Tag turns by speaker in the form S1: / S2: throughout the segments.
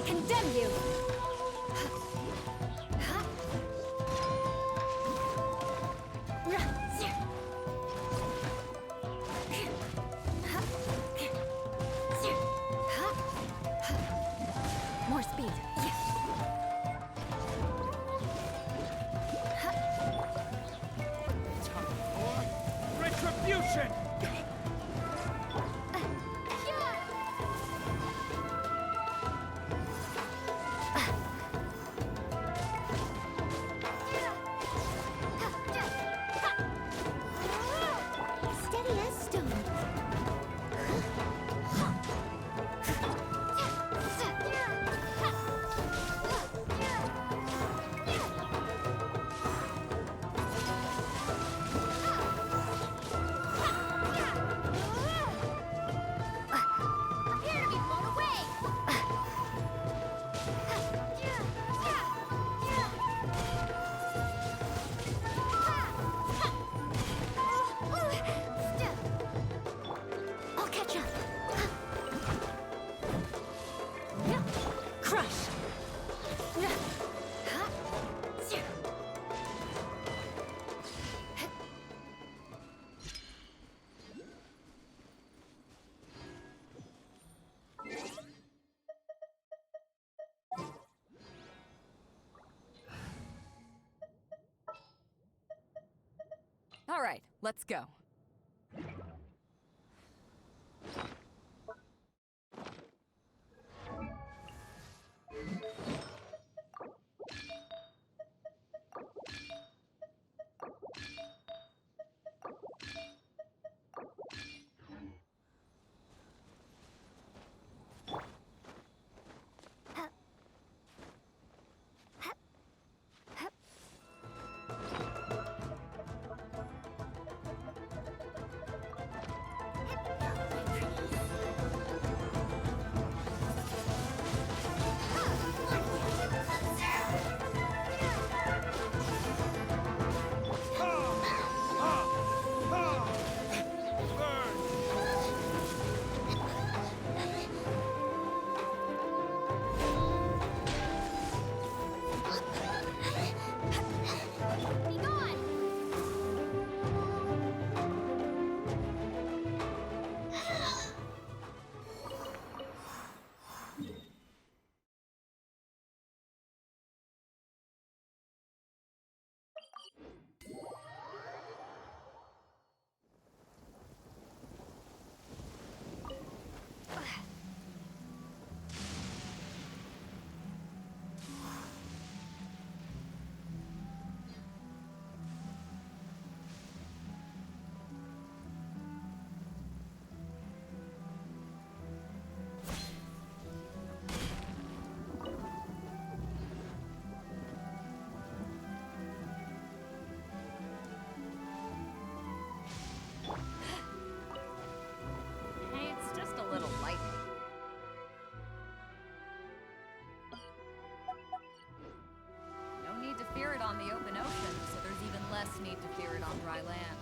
S1: condemn you! More speed.
S2: Time for retribution!
S1: Steady as stone. Prepare to be blown away! I'll catch up. Crush.
S3: All right, let's go.
S1: Be gone!
S3: Hey, it's just a little lightning. No need to fear it on the open ocean, so there's even less need to fear it on dry land.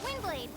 S1: Windblade.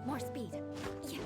S1: More speed. Yeah.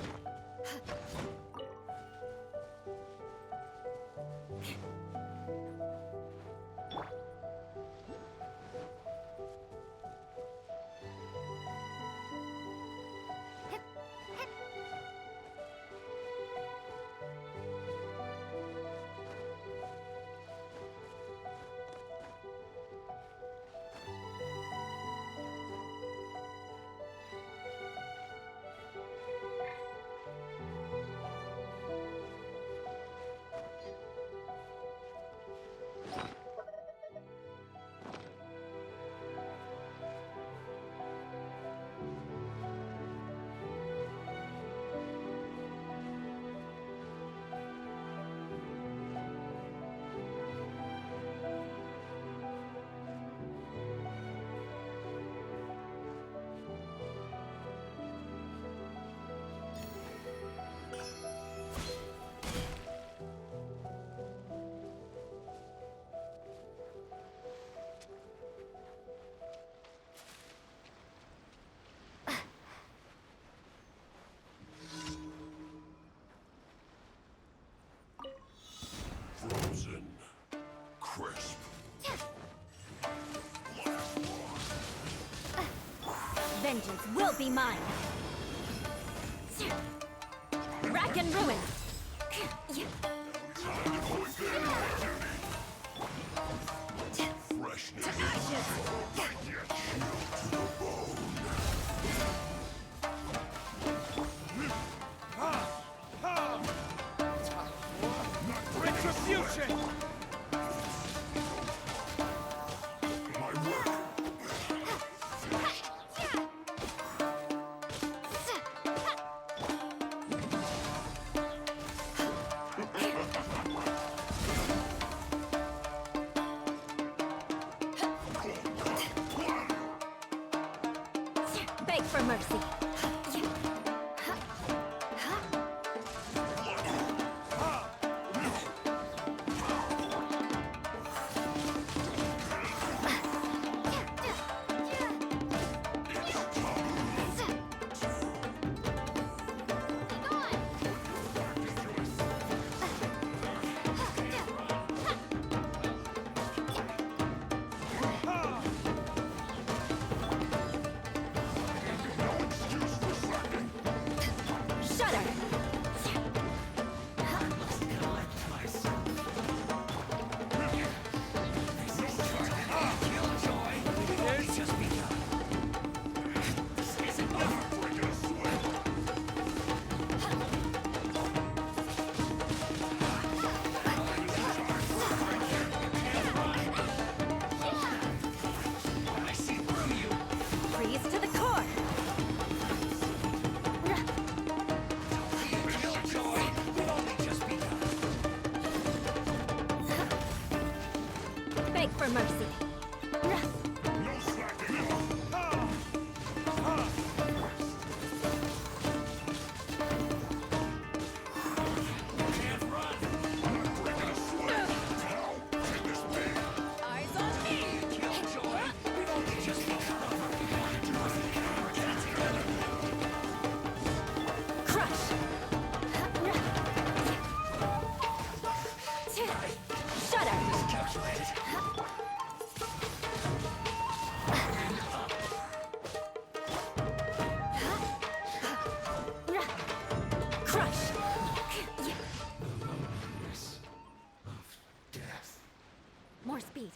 S1: vengeance will be mine. Rack and ruin.
S2: Retribution!
S1: Beg for mercy. Shudder. Freeze to the core. Beg for mercy.
S3: Eyes on me!
S1: Crush. Shudder. Crush. More speed.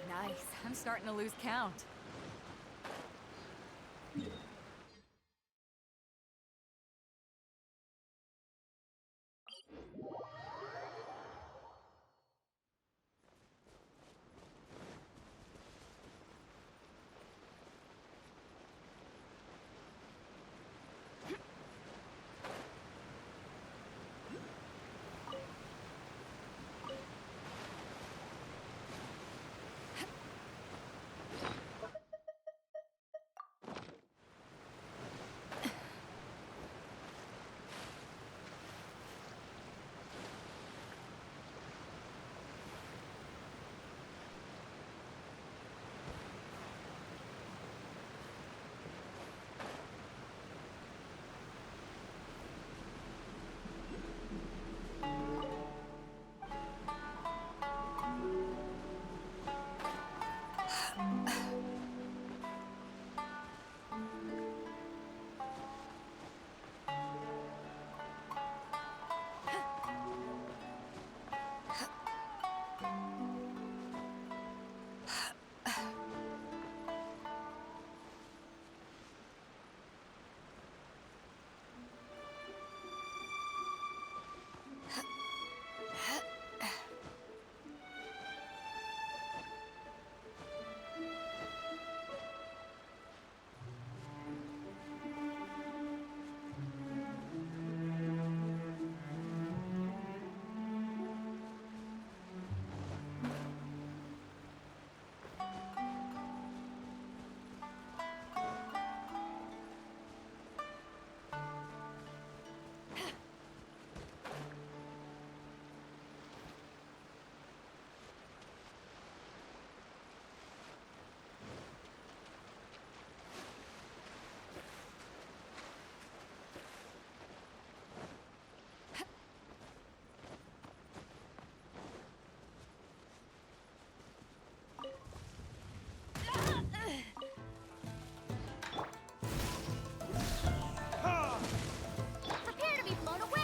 S3: Nice. I'm starting to lose count.
S1: Prepare to be blown away!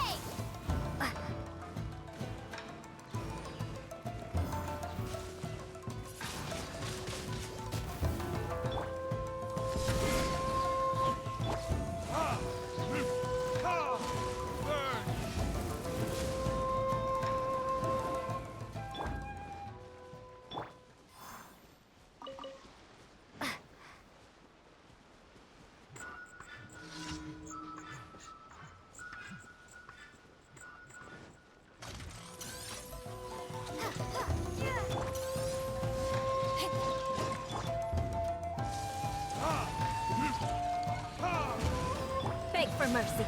S1: Beg for mercy.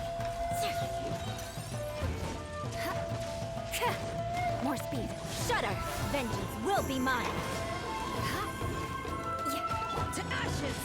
S1: More speed. Shudder. Vengeance will be mine. To ashes.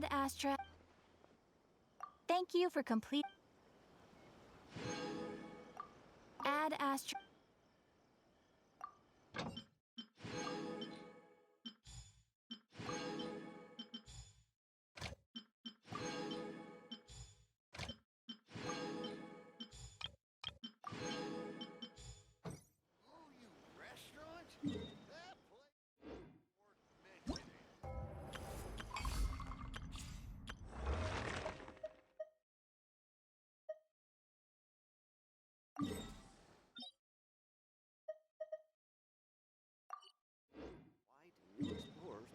S1: Ad Astra. Thank you for complete. Ad Astra.
S4: Oh, you restaurant? That place worth mentioning. Why do new explorers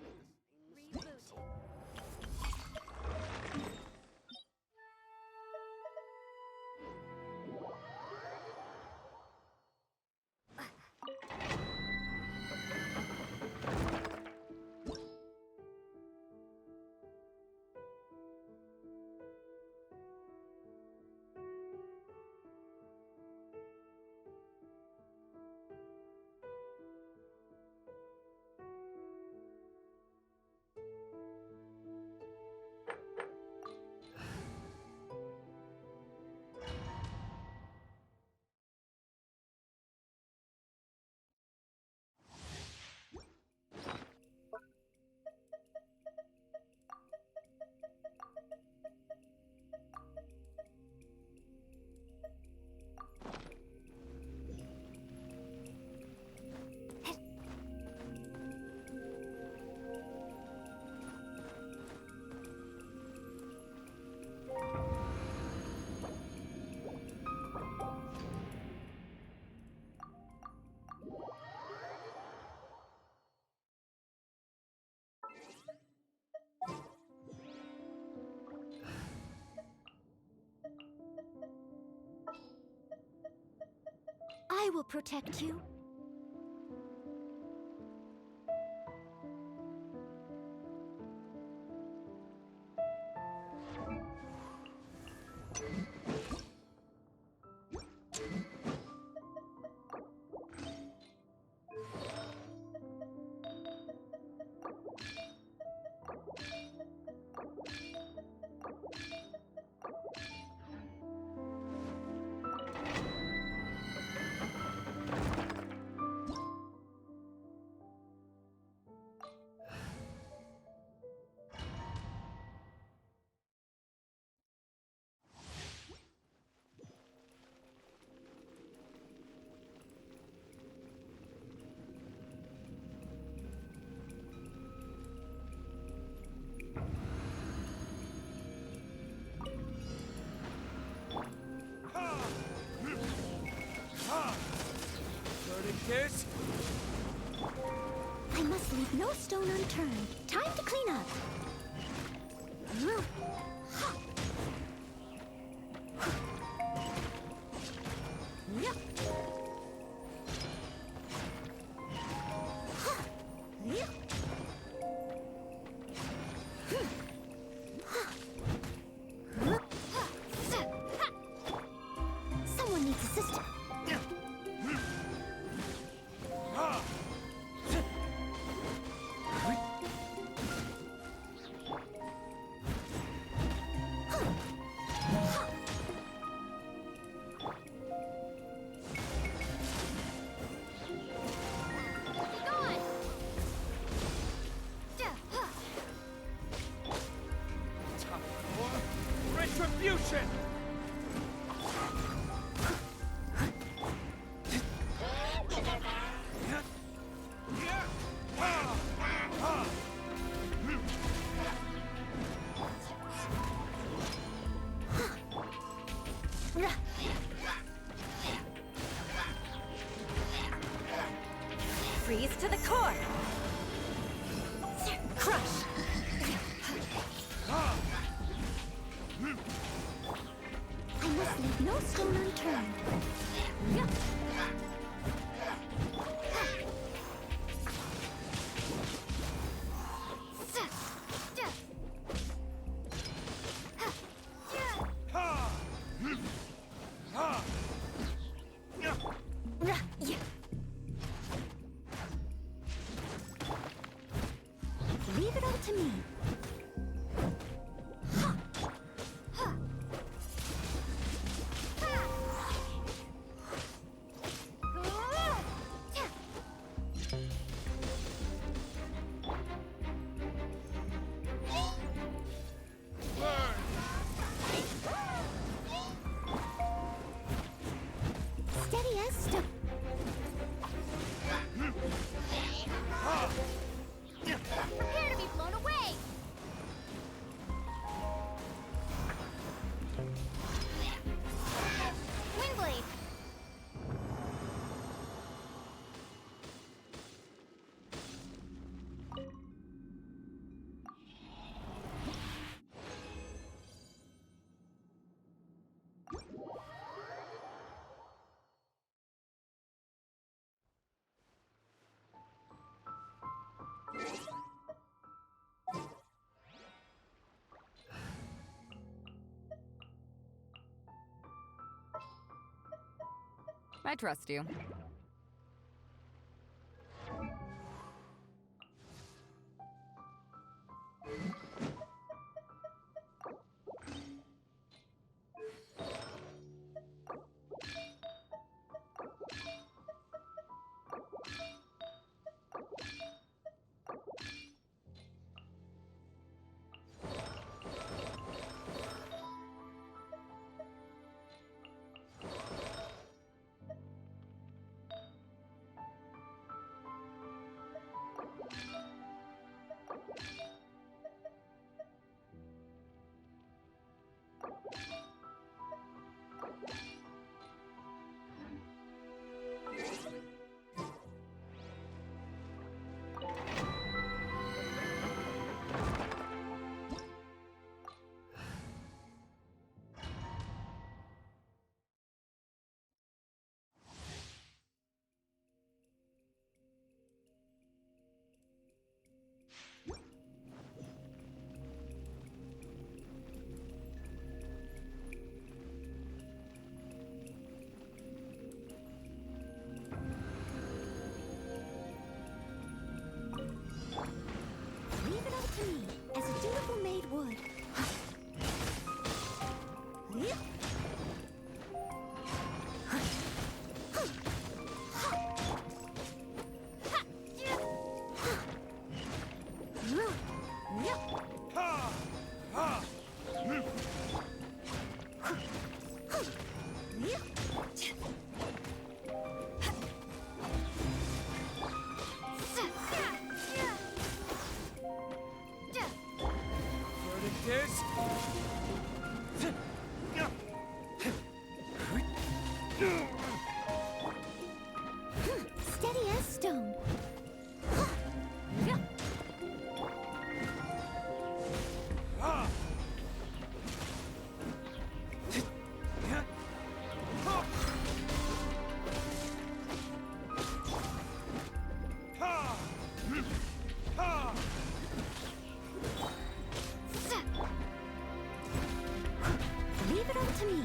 S4: make the same mistakes?
S1: Rebooting. I will protect you.
S2: This?
S1: I must leave no stone unturned. Time to clean up. Someone needs assistance.
S2: Retribution!
S1: Freeze to the core. Crush. I must leave no stone unturned. Leave it all to me.
S3: I trust you.
S1: Leave it up to me, as a dutiful maid would.
S2: Ha! Ha! Verdict is...
S1: Steady as stone.
S2: Ha! Ha! Ha!
S1: Leave it up to me.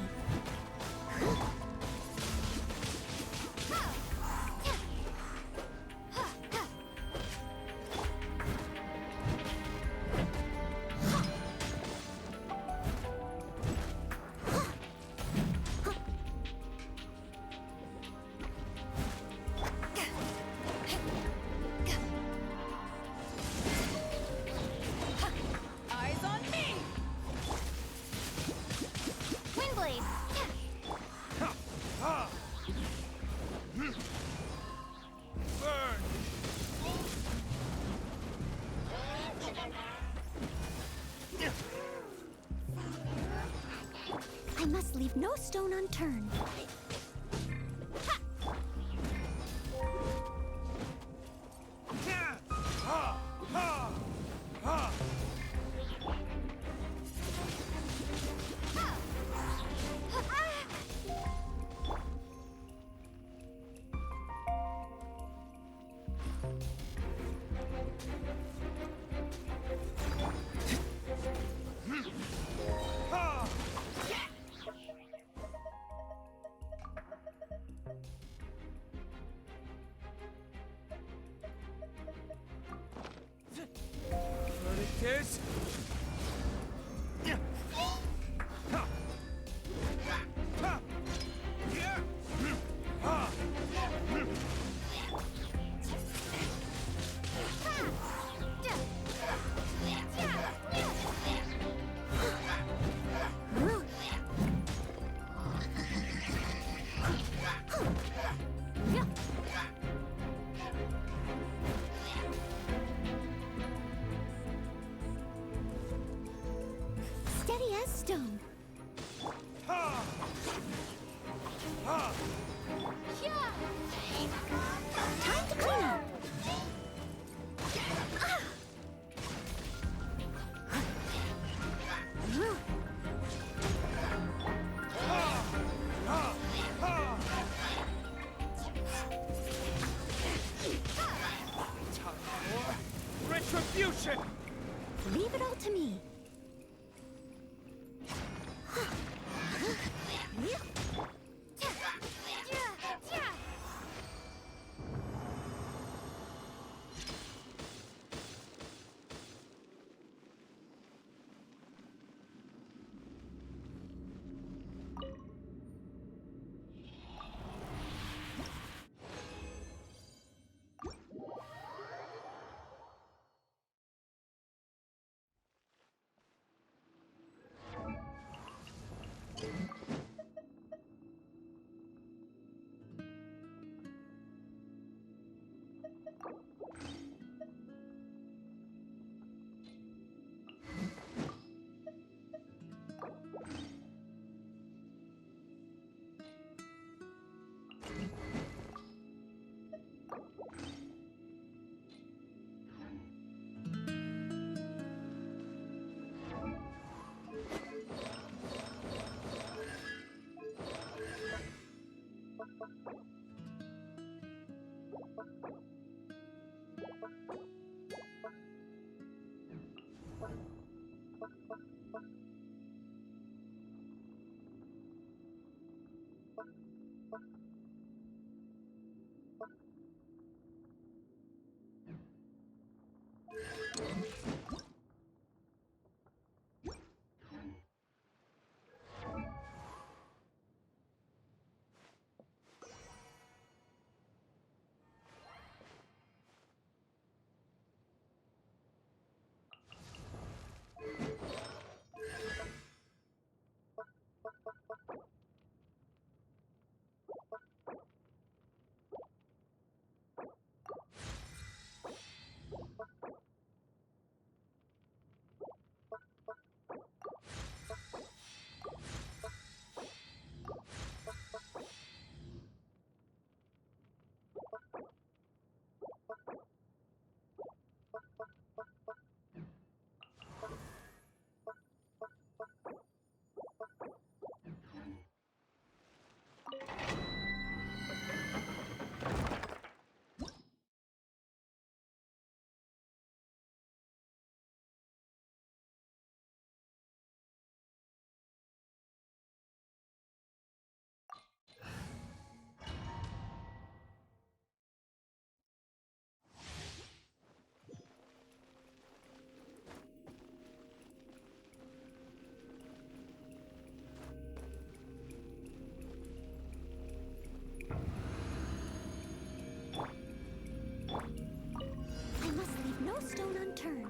S3: Eyes on me!
S1: Windblade.
S2: Ha! Ha! Burn!
S1: I must leave no stone unturned.
S2: Ha! Ha! Ha! Ha! Ha! Verdict is... Ha! Ha! Ha!
S1: Steady as stone.
S2: Ha! Ha!
S1: Time to clean up.
S2: Ha! Ha! Ha! Time for retribution!
S1: Leave it all to me. I must leave no stone unturned.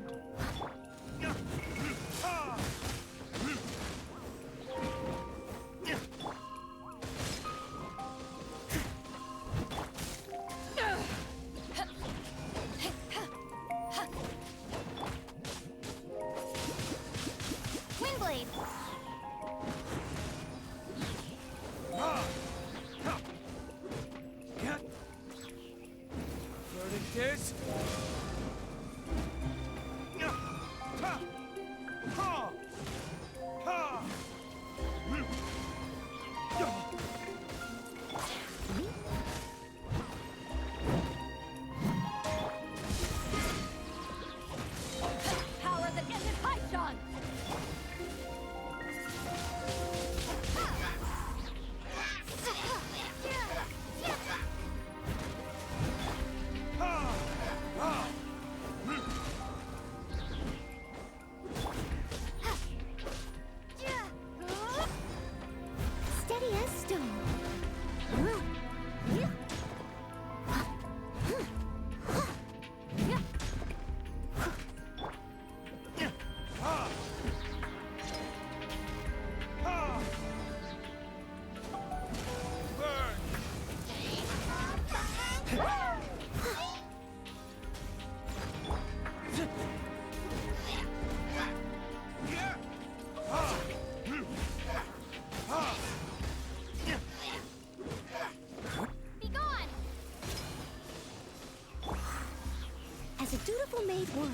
S3: Windblade!
S2: Verdict is...
S1: Power that ended Python! Steady as stone. As a dutiful maid would.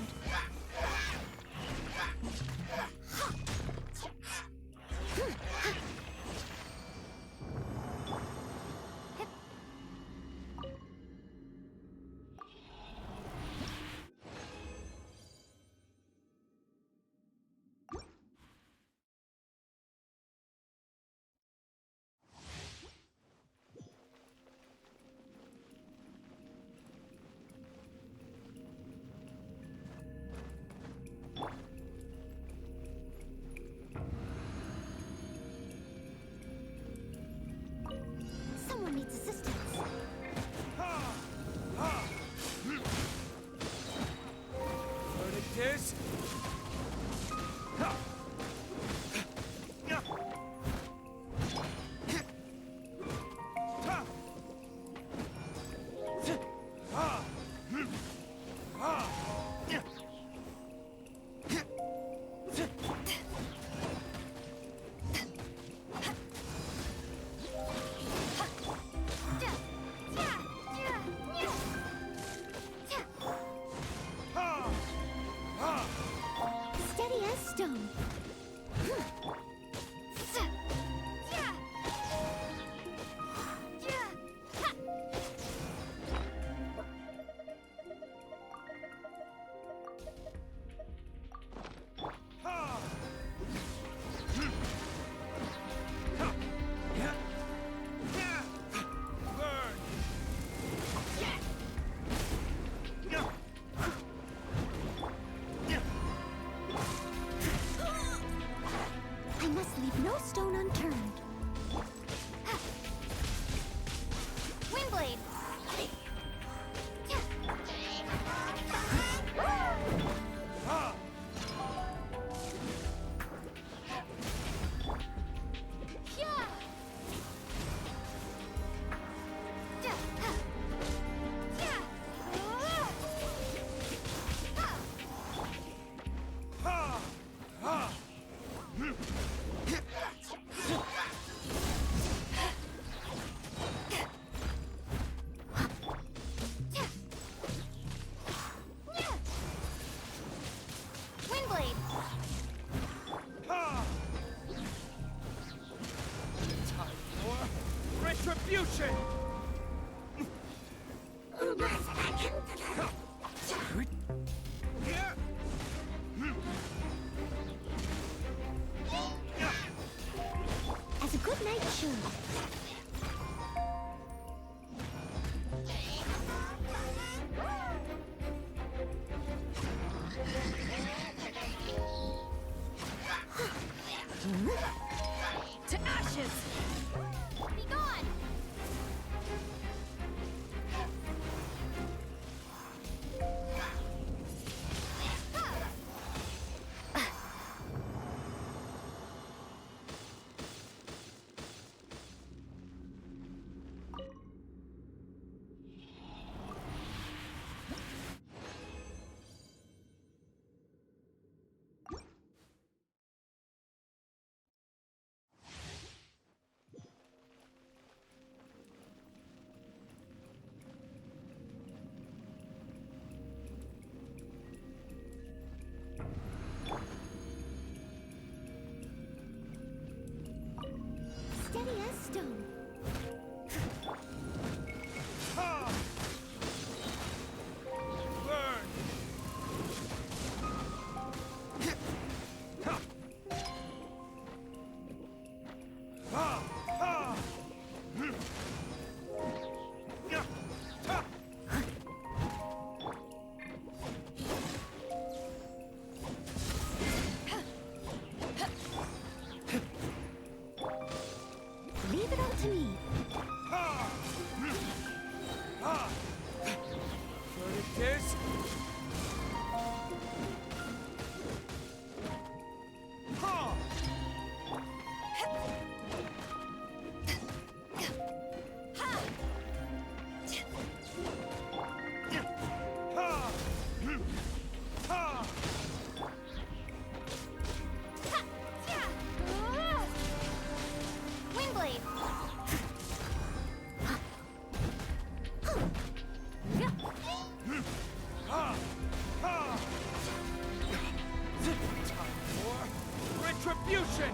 S1: Someone needs assistance.
S2: Verdict is...
S1: Steady as stone. must leave no stone unturned. Windblade!
S2: Ha! Ha! Ha!
S1: Windblade!
S2: Ha! Time for retribution! Yeah.
S1: As a good knight should.
S3: To ashes!
S1: Be gone! Steady as stone.
S2: Ha! Burn! Ha! Ha! Ha! Yeah! Ha!
S1: Leave it all to me.
S2: Ha! Ha! Verdict is... Ha! Ha! Ha!
S1: Windblade!
S2: Ha! Ha! Time for retribution!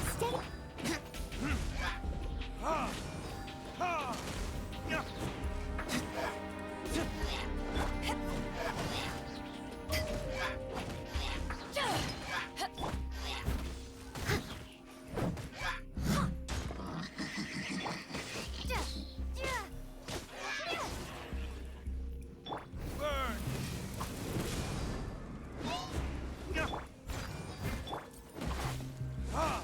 S1: Steady.
S2: Ha! Ha! Yeah! Burn! Yeah! Ha!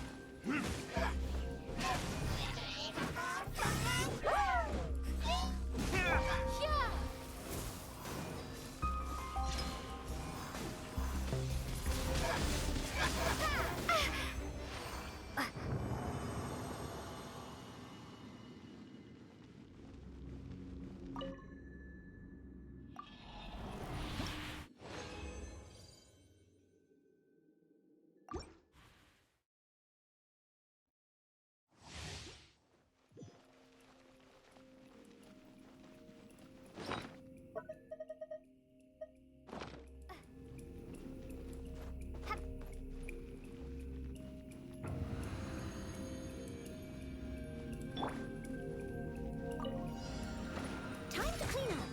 S1: Time to clean up.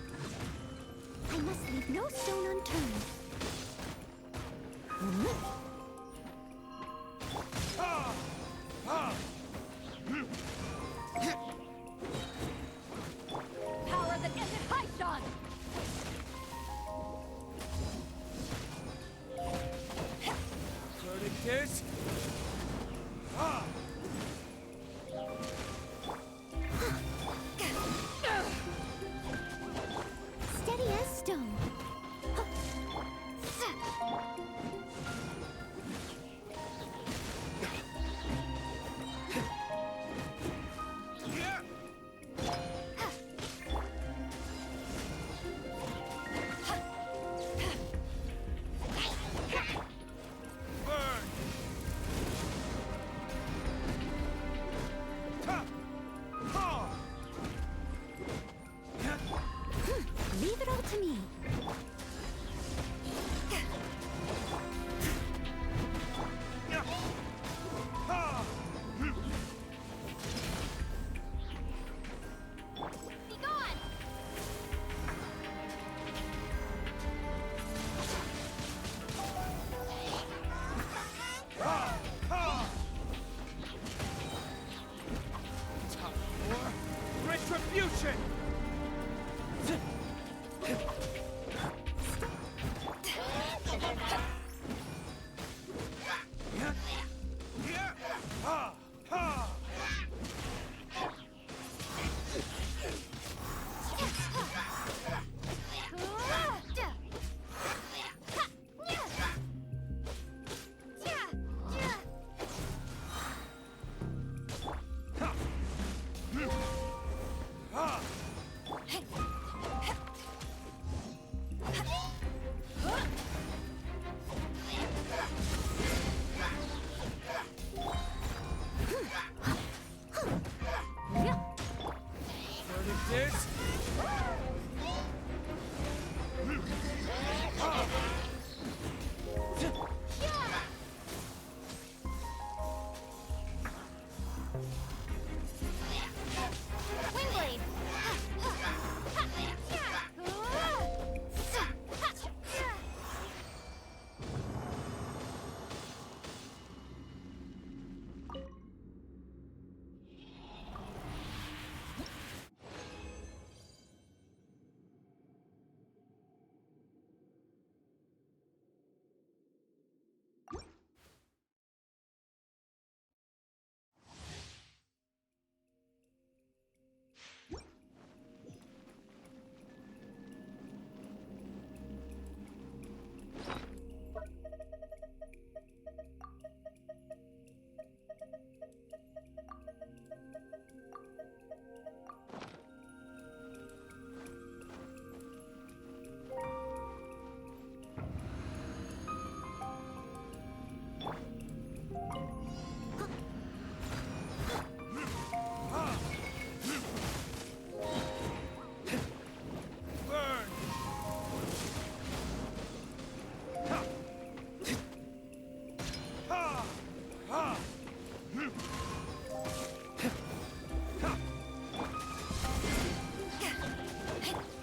S1: I must leave no stone unturned.
S2: Ha! Ha!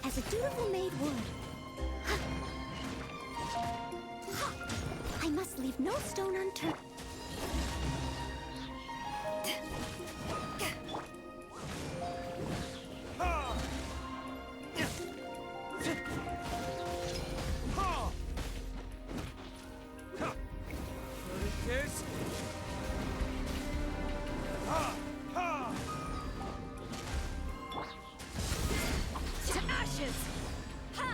S1: As a dutiful maid would. I must leave no stone unturned.
S2: Ha! Ha! Ha! There it is. Ha! Ha!
S3: To ashes! Ha!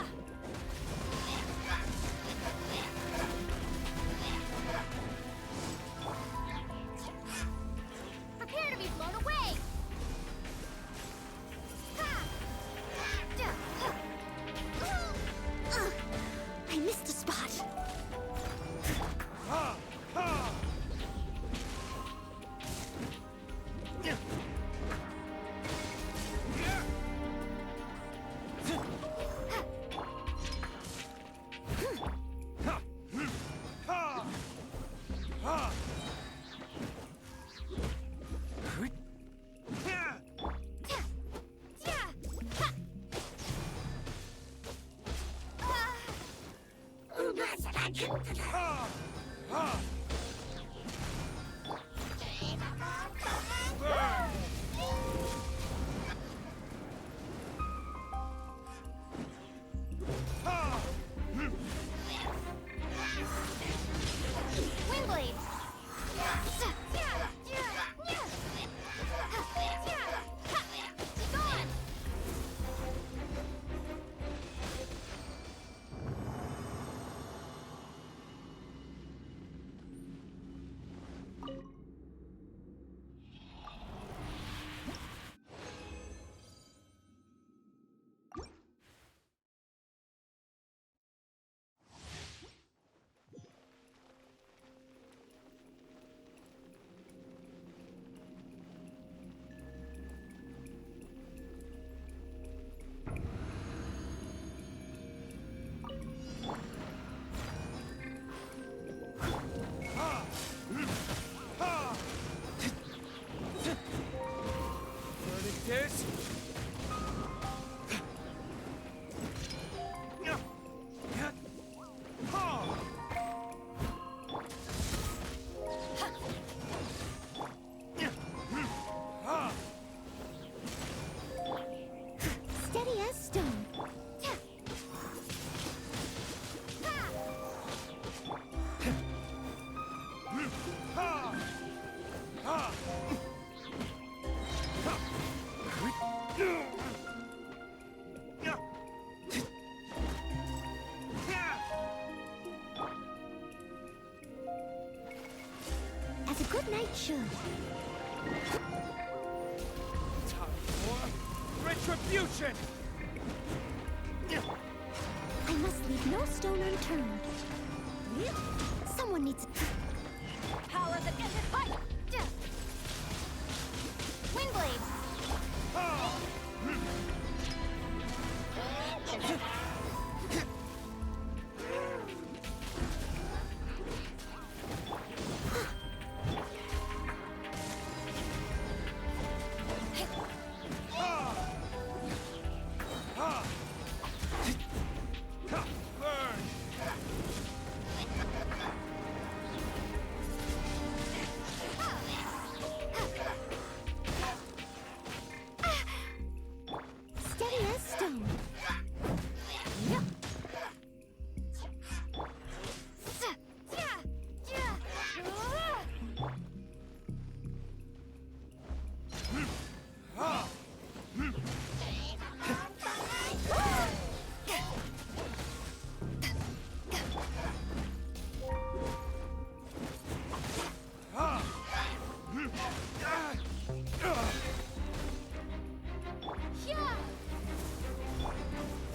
S1: Prepare to be blown away! I missed a spot.
S2: Ha! Ha! Yeah. Yeah. Ha! Ha! Ha! Ha! Ha! Burn! Ha!
S1: Windblade! Gone!
S2: Ha! Ha! Verdict is... Yeah. Yeah. Ha! Yeah. Ha!
S1: Steady as stone.
S2: Ha! Ha! Ha! Yeah. Yeah.
S1: As a good knight should.
S2: Time for retribution! Yeah.
S1: I must leave no stone unturned. Someone needs...
S3: Power that ended fight!
S1: Windblade!
S2: Ha! Ha! Ha! Ha! Burn!
S1: Steady as stone.
S2: Ha! Ha!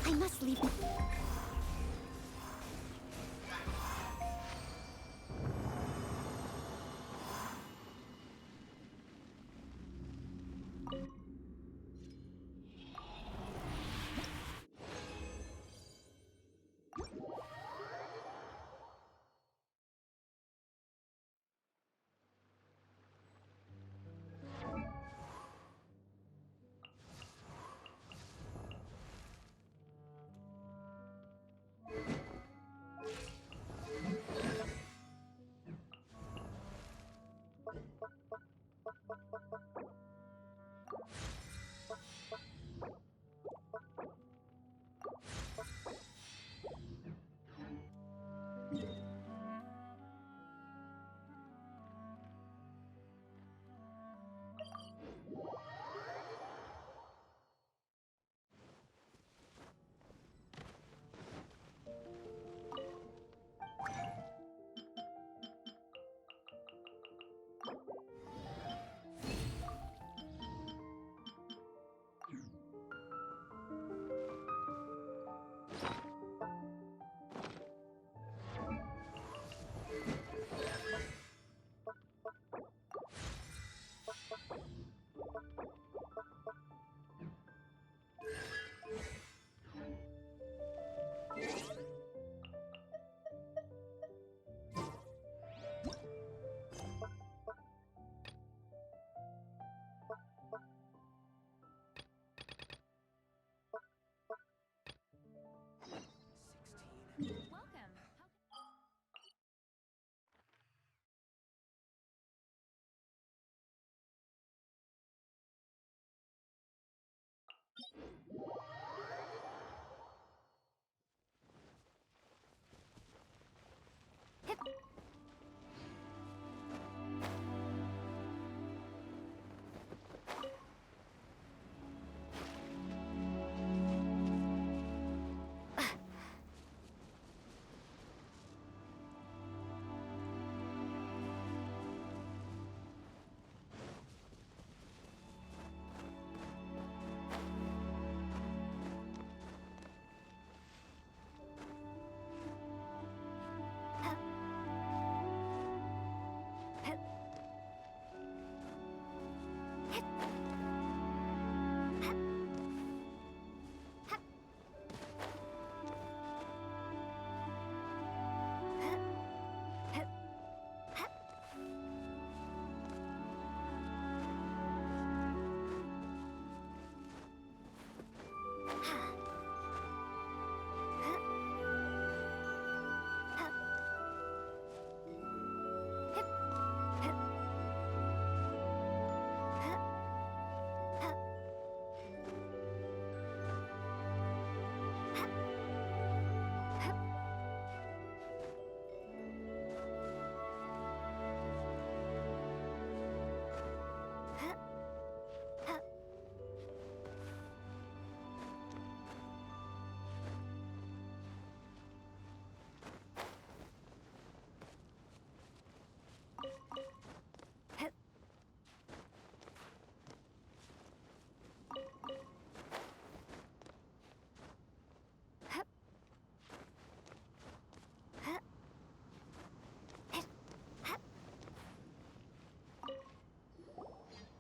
S1: I must leave...
S3: Welcome.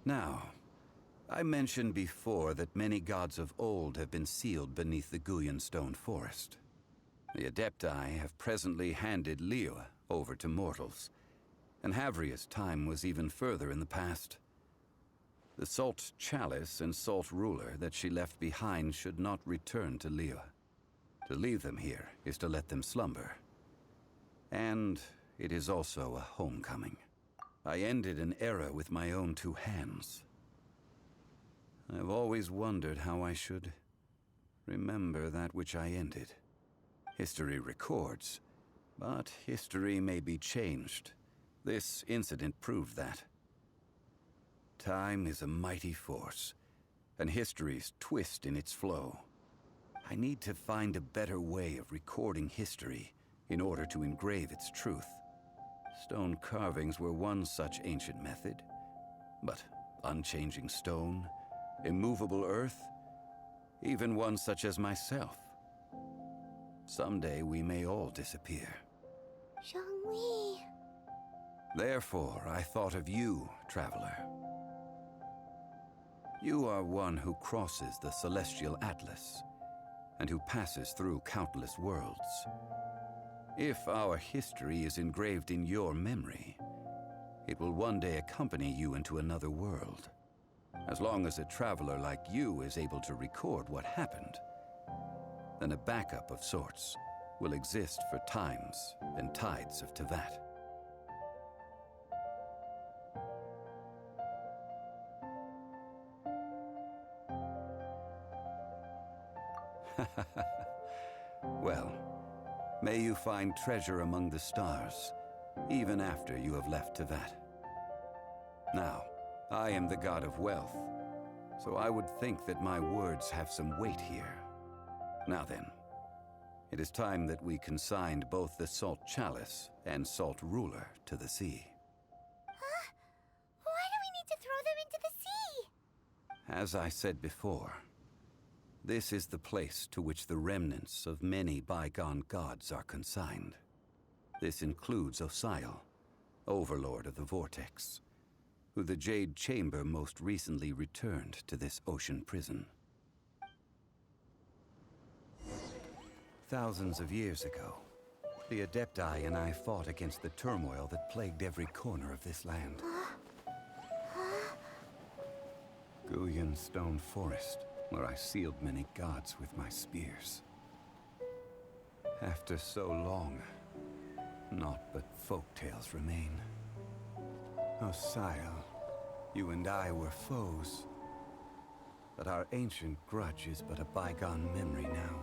S5: Now, I mentioned before that many gods of old have been sealed beneath the Guyan stone forest. The Adepti have presently handed Liyue over to mortals, and Havria's time was even further in the past. The Salt Chalice and Salt Ruler that she left behind should not return to Liyue. To leave them here is to let them slumber. And it is also a homecoming. I ended an era with my own two hands. I've always wondered how I should remember that which I ended. History records, but history may be changed. This incident proved that. Time is a mighty force, and history's twist in its flow. I need to find a better way of recording history in order to engrave its truth. Stone carvings were one such ancient method, but unchanging stone, immovable earth, even one such as myself. Someday we may all disappear.
S1: Zhongli.
S5: Therefore, I thought of you, traveler. You are one who crosses the celestial atlas, and who passes through countless worlds. If our history is engraved in your memory, it will one day accompany you into another world. As long as a traveler like you is able to record what happened, then a backup of sorts will exist for times and tides of Teyvat. Well, may you find treasure among the stars, even after you have left Teyvat. Now, I am the god of wealth, so I would think that my words have some weight here. Now then, it is time that we consigned both the Salt Chalice and Salt Ruler to the sea.
S1: Huh? Why do we need to throw them into the sea?
S5: As I said before, this is the place to which the remnants of many bygone gods are consigned. This includes Osial, overlord of the Vortex. who the Jade Chamber most recently returned to this ocean prison. Thousands of years ago, the Adepti and I fought against the turmoil that plagued every corner of this land. Guyan Stone Forest, where I sealed many gods with my spears. After so long, naught but folktales remain. Osial, you and I were foes, but our ancient grudge is but a bygone memory now.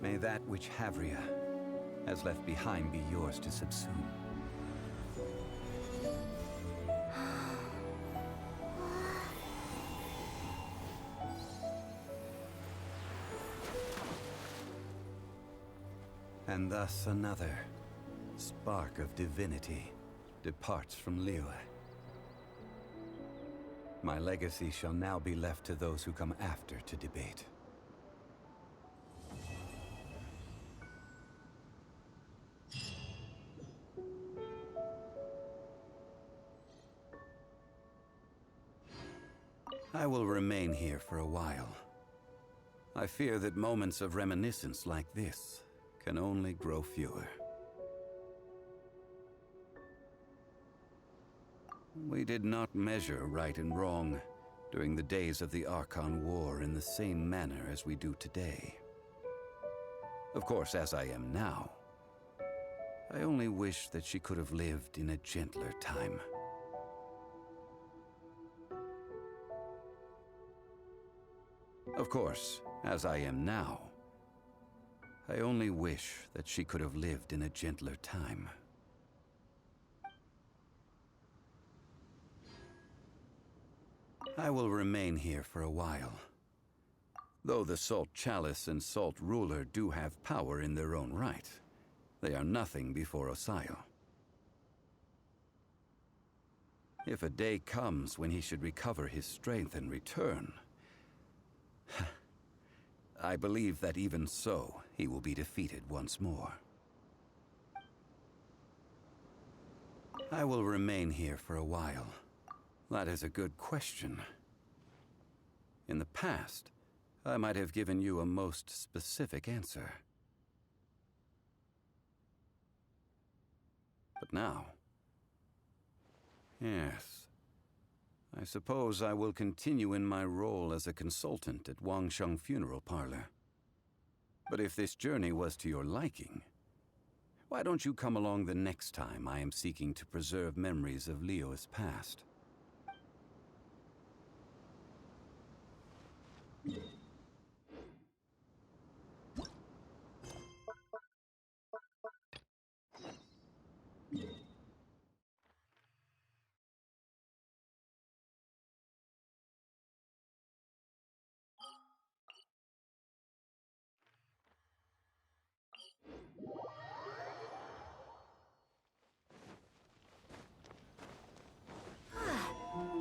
S5: May that which Havria has left behind be yours to subsume. And thus another spark of divinity departs from Liyue. My legacy shall now be left to those who come after to debate. I will remain here for a while. I fear that moments of reminiscence like this can only grow fewer. We did not measure right and wrong during the days of the Archon War in the same manner as we do today. Of course, as I am now, I only wish that she could have lived in a gentler time. Of course, as I am now, I only wish that she could have lived in a gentler time. I will remain here for a while. Though the Salt Chalice and Salt Ruler do have power in their own right, they are nothing before Osial. If a day comes when he should recover his strength and return, I believe that even so, he will be defeated once more. I will remain here for a while. That is a good question. In the past, I might have given you a most specific answer. But now... yes. I suppose I will continue in my role as a consultant at Wangsheng Funeral Parlor. But if this journey was to your liking, why don't you come along the next time I am seeking to preserve memories of Liyue's past?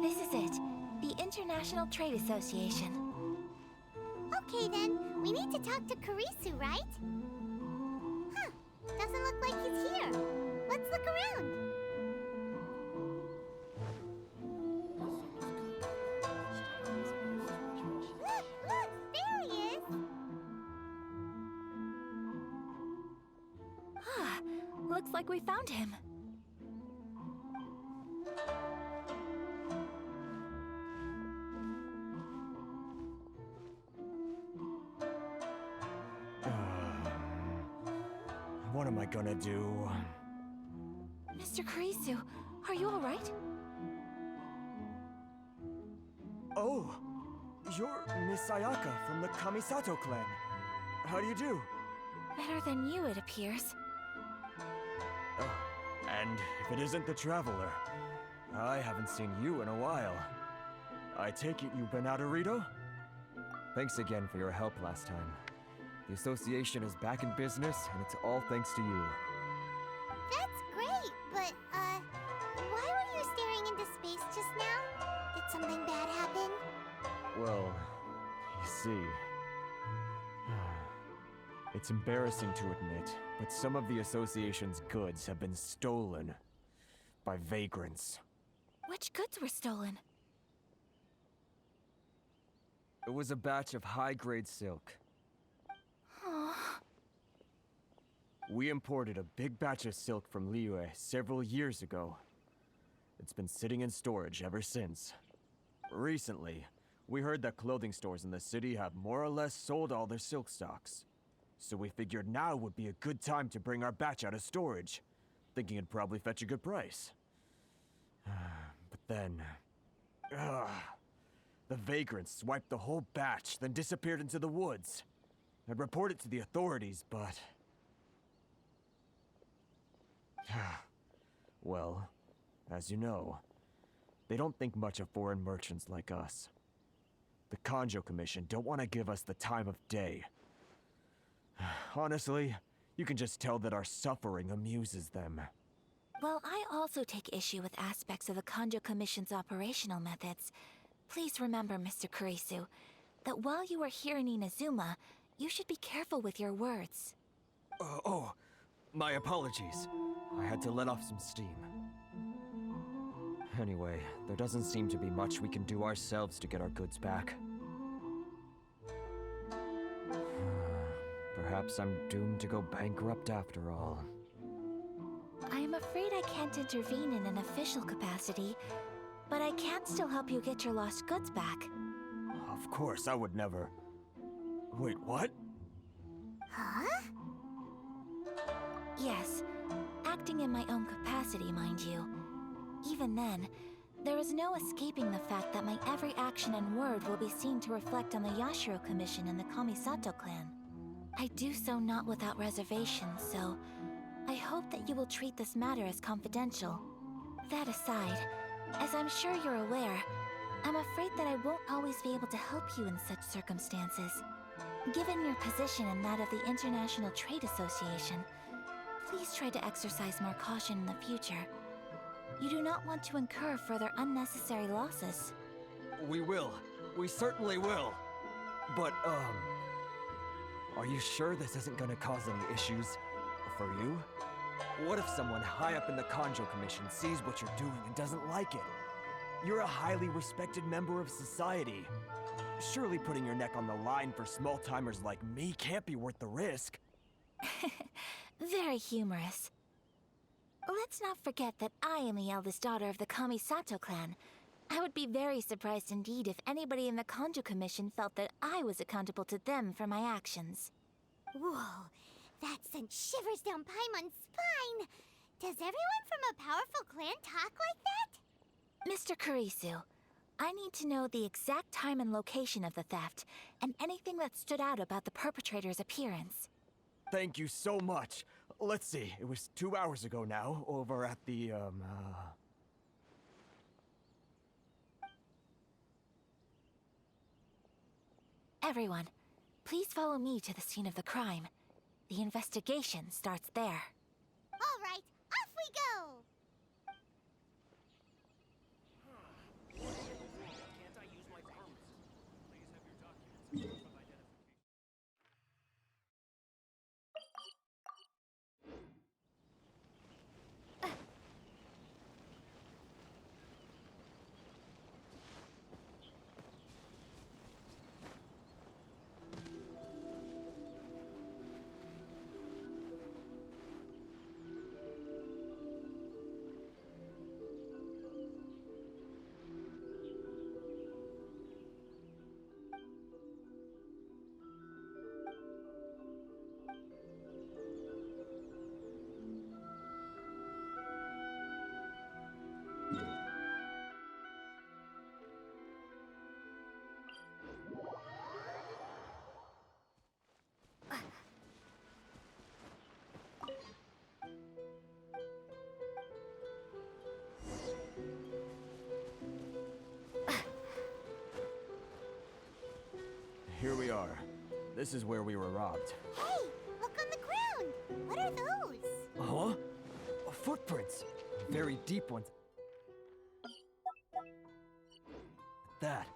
S1: This is it. The International Trade Association. Okay then, we need to talk to Karisu, right? Huh, doesn't look like he's here. Let's look around. Look, there he is!
S3: Looks like we found him.
S6: What am I gonna do?
S3: Mr. Karisu, are you all right?
S6: Oh, you're Miss Ayaka from the Kamisato clan. How do you do?
S3: Better than you, it appears.
S6: And if it isn't the Traveler, I haven't seen you in a while. I take it you've been out of Rito? Thanks again for your help last time. The association is back in business, and it's all thanks to you.
S1: That's great, but, why were you staring into space just now? Did something bad happen?
S6: Well, you see... It's embarrassing to admit, but some of the association's goods have been stolen by vagrants.
S7: Which goods were stolen?
S6: It was a batch of high-grade silk. We imported a big batch of silk from Liyue several years ago. It's been sitting in storage ever since. Recently, we heard that clothing stores in the city have more or less sold all their silk stocks. So we figured now would be a good time to bring our batch out of storage, thinking it'd probably fetch a good price. But then... the vagrants swiped the whole batch, then disappeared into the woods. I'd report it to the authorities, but... well, as you know, they don't think much of foreign merchants like us. The Kanjo Commission don't want to give us the time of day. Honestly, you can just tell that our suffering amuses them.
S7: Well, I also take issue with aspects of the Kanjo Commission's operational methods. Please remember, Mr. Kurisu, that while you are here in Inazuma, you should be careful with your words.
S6: Oh, my apologies. I had to let off some steam. Anyway, there doesn't seem to be much we can do ourselves to get our goods back. Perhaps I'm doomed to go bankrupt after all.
S7: I am afraid I can't intervene in an official capacity, but I can still help you get your lost goods back.
S6: Of course, I would never... Wait, what?
S1: Huh?
S7: Yes, acting in my own capacity, mind you. Even then, there is no escaping the fact that my every action and word will be seen to reflect on the Yashiro Commission and the Kamisato clan. I do so not without reservation, so I hope that you will treat this matter as confidential. That aside, as I'm sure you're aware, I'm afraid that I won't always be able to help you in such circumstances. Given your position and that of the International Trade Association, please try to exercise more caution in the future. You do not want to incur further unnecessary losses.
S6: We will. We certainly will. But, are you sure this isn't gonna cause any issues for you? What if someone high up in the Kanjo Commission sees what you're doing and doesn't like it? You're a highly respected member of society. Surely putting your neck on the line for small-timers like me can't be worth the risk.
S7: Very humorous. Let's not forget that I am the eldest daughter of the Kamisato clan. I would be very surprised indeed if anybody in the Kanjo Commission felt that I was accountable to them for my actions.
S1: Whoa, that sent shivers down Paimon's spine. Does everyone from a powerful clan talk like that?
S7: Mr. Kurisu, I need to know the exact time and location of the theft, and anything that stood out about the perpetrator's appearance.
S6: Thank you so much. Let's see, it was 2 hours ago now, over at the,
S7: Everyone, please follow me to the scene of the crime. The investigation starts there.
S1: All right, off we go!
S4: Can't I use my permit? Please have your documents, proof of identification.
S6: here we are. This is where we were robbed.
S1: Hey, look on the ground! What are those?
S6: Huh? Footprints. Very deep ones. That.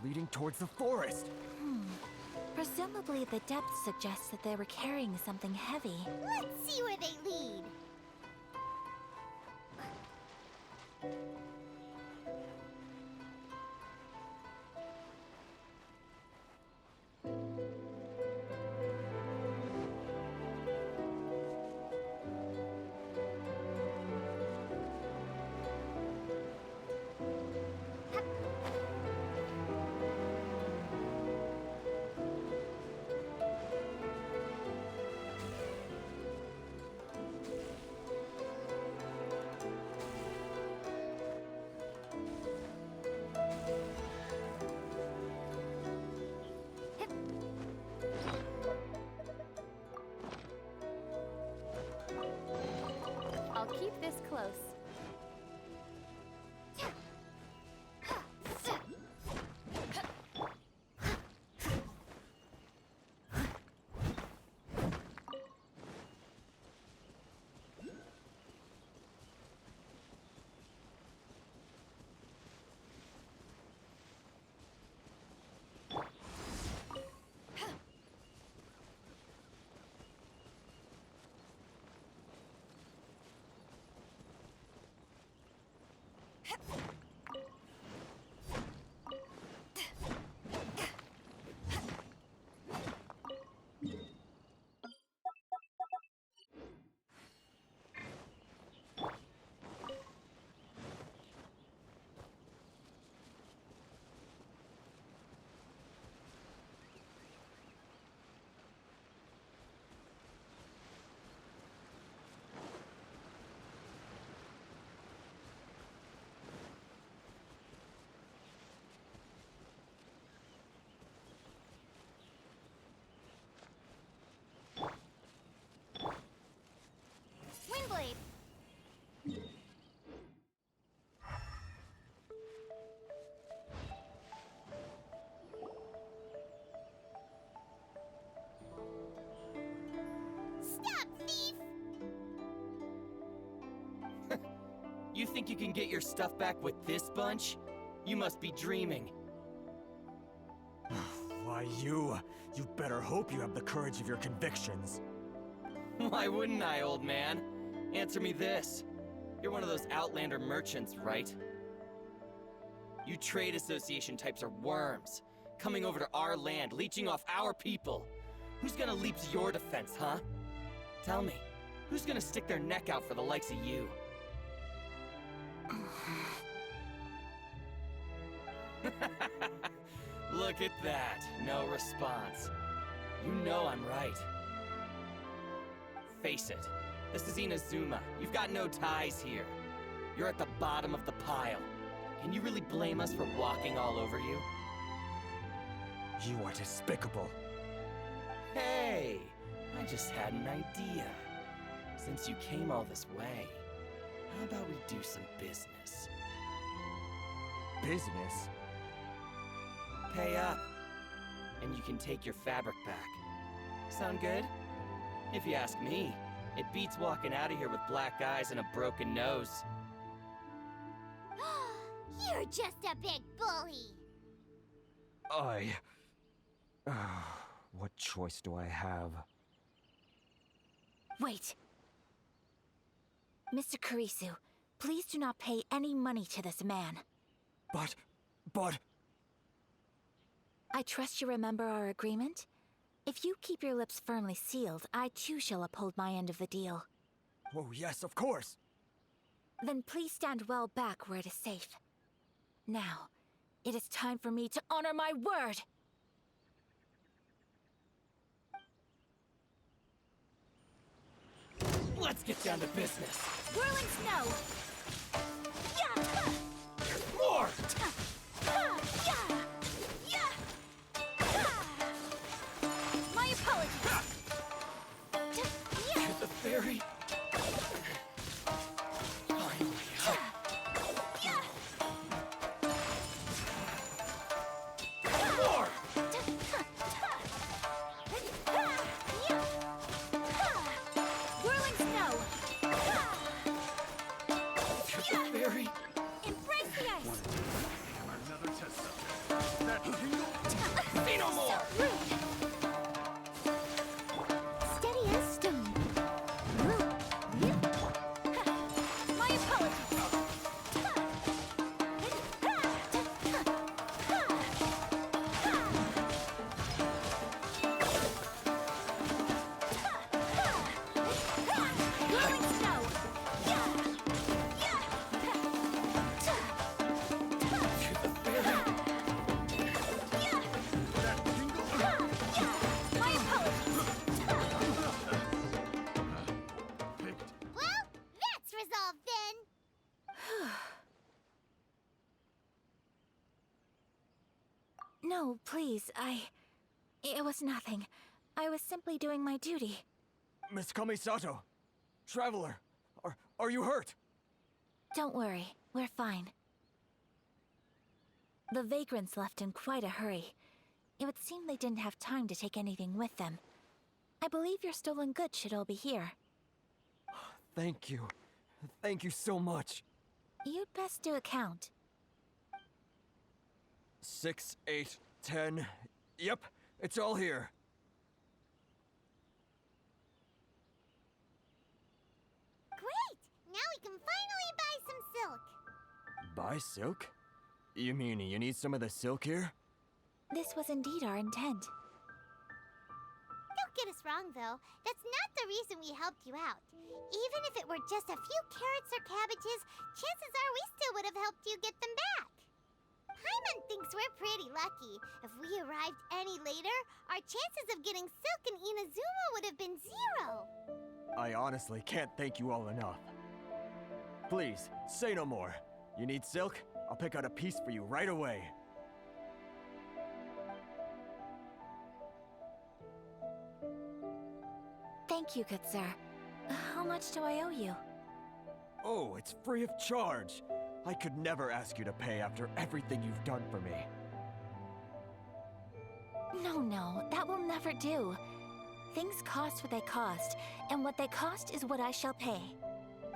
S6: Leading towards the forest.
S7: Presumably the depths suggest that they were carrying something heavy.
S1: Let's see where they lead.
S3: I'll keep this close.
S1: Windblade. Stop, thief!
S8: You think you can get your stuff back with this bunch? You must be dreaming.
S6: Why, you better hope you have the courage of your convictions.
S8: Why wouldn't I, old man? Answer me this. You're one of those Outlander merchants, right? You trade association types are worms. Coming over to our land, leeching off our people. Who's gonna leap to your defense, huh? Tell me, who's gonna stick their neck out for the likes of you? Look at that. No response. You know I'm right. Face it. This is Inazuma. You've got no ties here. You're at the bottom of the pile. Can you really blame us for walking all over you?
S6: You are despicable.
S8: Hey! I just had an idea. Since you came all this way, how about we do some business?
S6: Business?
S8: Pay up, and you can take your fabric back. Sound good? If you ask me, it beats walking out of here with black eyes and a broken nose.
S1: You're just a big bully.
S6: What choice do I have?
S7: Wait. Mr. Kurisu, please do not pay any money to this man.
S6: But...
S7: I trust you remember our agreement? If you keep your lips firmly sealed, I too shall uphold my end of the deal.
S6: Oh, yes, of course.
S7: Then please stand well back where it is safe. Now, it is time for me to honor my word!
S8: Let's get down to business.
S7: Whirling snow! Yeah!
S8: More!
S7: Yeah! My apologies!
S8: You're the fairy. Finally, more!
S7: Whirling snow!
S8: You're the fairy.
S7: Embrace the ice!
S2: Another test subject. That tingle.
S8: Say no more!
S7: Rude! No, please, It was nothing. I was simply doing my duty.
S6: Miss Kamisato! Traveler! Are you hurt?
S7: Don't worry, we're fine. The vagrants left in quite a hurry. It would seem they didn't have time to take anything with them. I believe your stolen goods should all be here.
S6: Thank you. Thank you so much.
S7: You'd best do a count.
S6: 6, 8, 10. Yep, it's all here.
S1: Great! Now we can finally buy some silk.
S6: Buy silk? You mean you need some of the silk here?
S7: This was indeed our intent.
S1: Don't get us wrong, though. That's not the reason we helped you out. Even if it were just a few carrots or cabbages, chances are we still would have helped you get them back. Paimon thinks we're pretty lucky. If we arrived any later, our chances of getting silk in Inazuma would have been 0.
S6: I honestly can't thank you all enough. Please, say no more. You need silk? I'll pick out a piece for you right away.
S7: Thank you, good sir. How much do I owe you?
S6: Oh, it's free of charge. I could never ask you to pay after everything you've done for me.
S7: No, that will never do. Things cost what they cost, and what they cost is what I shall pay.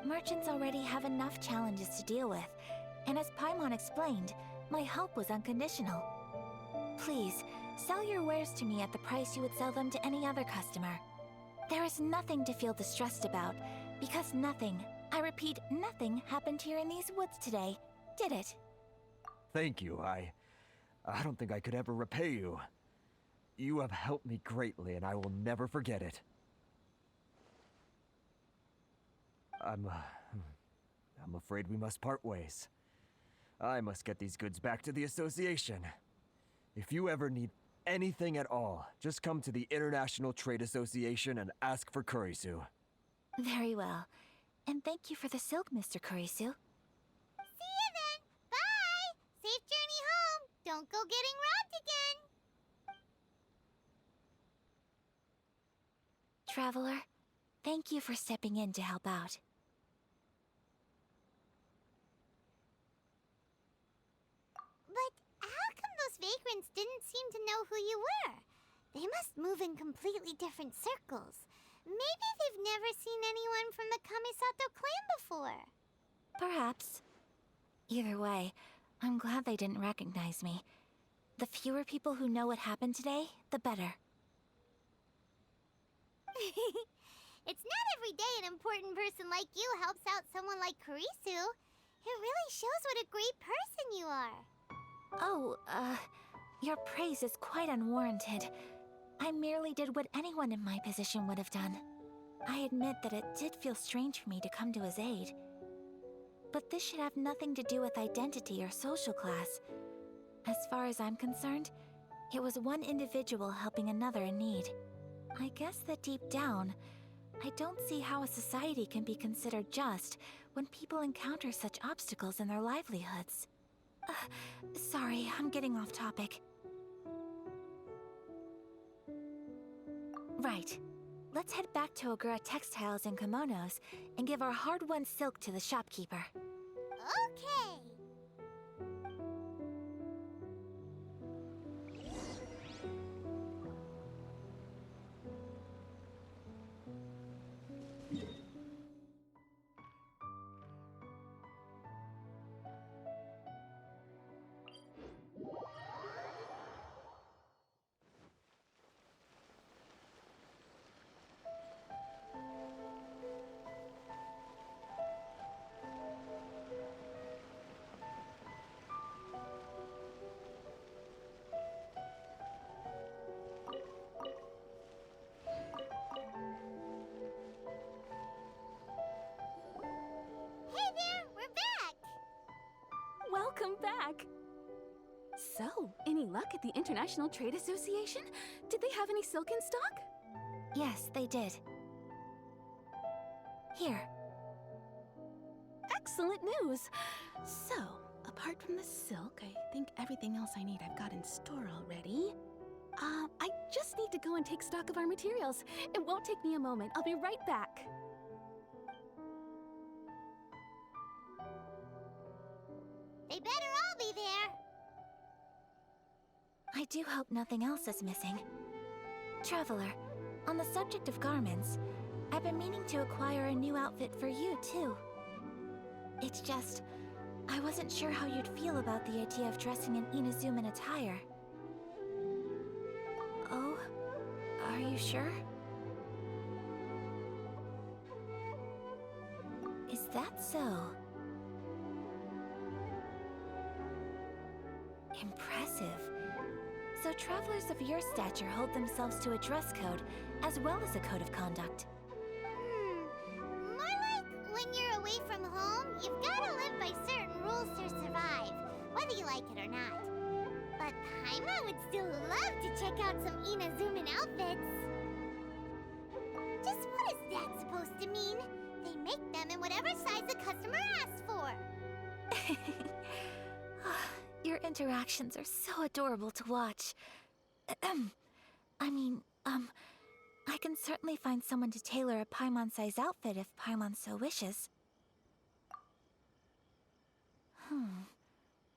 S7: Merchants already have enough challenges to deal with, and as Paimon explained, my help was unconditional. Please, sell your wares to me at the price you would sell them to any other customer. There is nothing to feel distressed about, because nothing, I repeat, nothing happened here in these woods today, did it?
S6: Thank you. I don't think I could ever repay you. You have helped me greatly, and I will never forget it. I'm afraid we must part ways. I must get these goods back to the association. If you ever need anything at all, just come to the International Trade Association and ask for Kurisu.
S7: Very well. And thank you for the silk, Mr. Kurisu.
S1: See you then! Bye! Safe journey home! Don't go getting robbed again!
S7: Traveler, thank you for stepping in to help out.
S1: But how come those vagrants didn't seem to know who you were? They must move in completely different circles. Maybe they've never seen anyone from the Kamisato clan before.
S7: Perhaps. Either way, I'm glad they didn't recognize me. The fewer people who know what happened today, the better.
S1: It's not every day an important person like you helps out someone like Kurisu. It really shows what a great person you are.
S7: Oh, your praise is quite unwarranted. I merely did what anyone in my position would have done. I admit that it did feel strange for me to come to his aid. But this should have nothing to do with identity or social class. As far as I'm concerned, it was one individual helping another in need. I guess that deep down, I don't see how a society can be considered just when people encounter such obstacles in their livelihoods. Sorry, I'm getting off topic. Right. Let's head back to Ogura Textiles and Kimonos and give our hard-won silk to the shopkeeper.
S1: Okay. Hey there, we're back!
S9: Welcome back! So, any luck at the International Trade Association? Did they have any silk in stock?
S7: Yes, they did. Here.
S9: Excellent news! So, a apart from the silk, I think everything else I need I've got in store already. I just need to go and take stock of our materials. It won't take me a moment. I'll be right back.
S1: They better all be there.
S7: I do hope nothing else is missing. Traveler, on the subject of garments, I've been meaning to acquire a new outfit for you, too. It's just, I wasn't sure how you'd feel about the idea of dressing in Inazuman attire. Oh, are you sure? Is that so? Impressive. So travelers of your stature hold themselves to a dress code, as well as a code of conduct.
S1: More like when you're away from home, you've gotta live by certain rules to survive, whether you like it or not. But Paimon would still love to check out some Inazuman outfits. Just what is that supposed to mean? They make them in whatever size the customer asks for.
S7: Your interactions are so adorable to watch. I can certainly find someone to tailor a Paimon-size outfit if Paimon so wishes.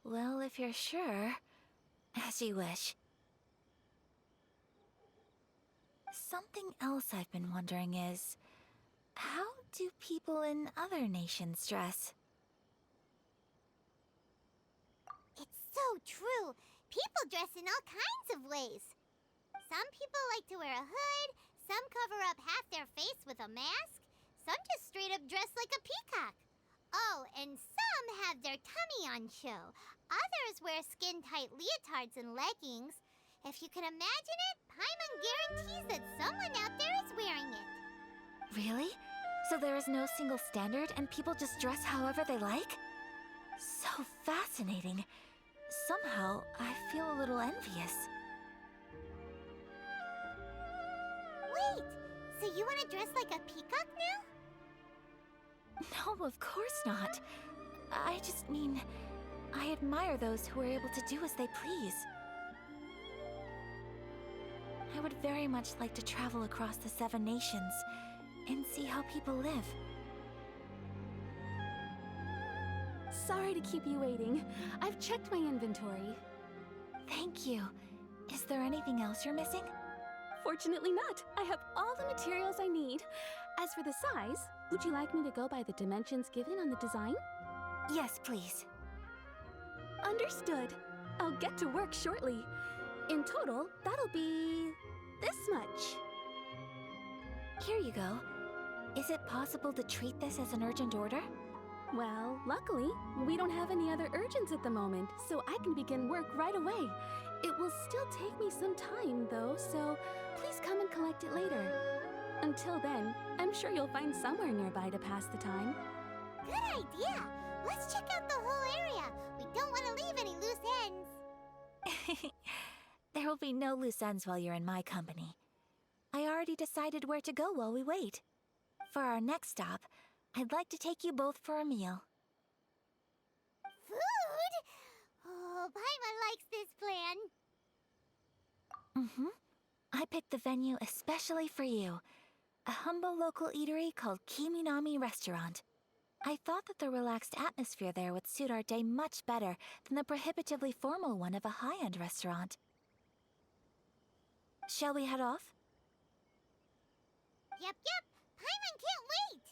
S7: Well, if you're sure, as you wish. Something else I've been wondering is, how do people in other nations dress?
S1: It's so true. People dress in all kinds of ways. Some people like to wear a hood, some cover up half their face with a mask, some just straight up dress like a peacock. Oh, and some have their tummy on show. Others wear skin-tight leotards and leggings. If you can imagine it, Paimon guarantees that someone out there is wearing it.
S7: Really? So there is no single standard and people just dress however they like? So fascinating. Somehow, I feel a little envious.
S1: Wait, so you want to dress like a peacock now?
S7: No, of course not. I just mean, I admire those who are able to do as they please. I would very much like to travel across the 7 nations and see how people live.
S9: Sorry to keep you waiting. I've checked my inventory.
S7: Thank you. Is there anything else you're missing?
S9: Fortunately not. I have all the materials I need. As for the size, would you like me to go by the dimensions given on the design?
S7: Yes, please.
S9: Understood. I'll get to work shortly. In total, that'll be this much.
S7: Here you go. Is it possible to treat this as an urgent order?
S9: Well, luckily, we don't have any other urgents at the moment, so I can begin work right away. It will still take me some time, though, so please come and collect it later. Until then, I'm sure you'll find somewhere nearby to pass the time.
S1: Good idea. Let's check out the whole area. We don't want to leave any loose ends.
S7: There will be no loose ends while you're in my company. I already decided where to go while we wait. For our next stop, I'd like to take you both for a meal.
S1: Food? Oh, Paimon likes this plan.
S7: I picked the venue especially for you. A humble local eatery called Kiminami Restaurant. I thought that the relaxed atmosphere there would suit our day much better than the prohibitively formal one of a high-end restaurant. Shall we head off?
S1: Yep. Paimon can't wait.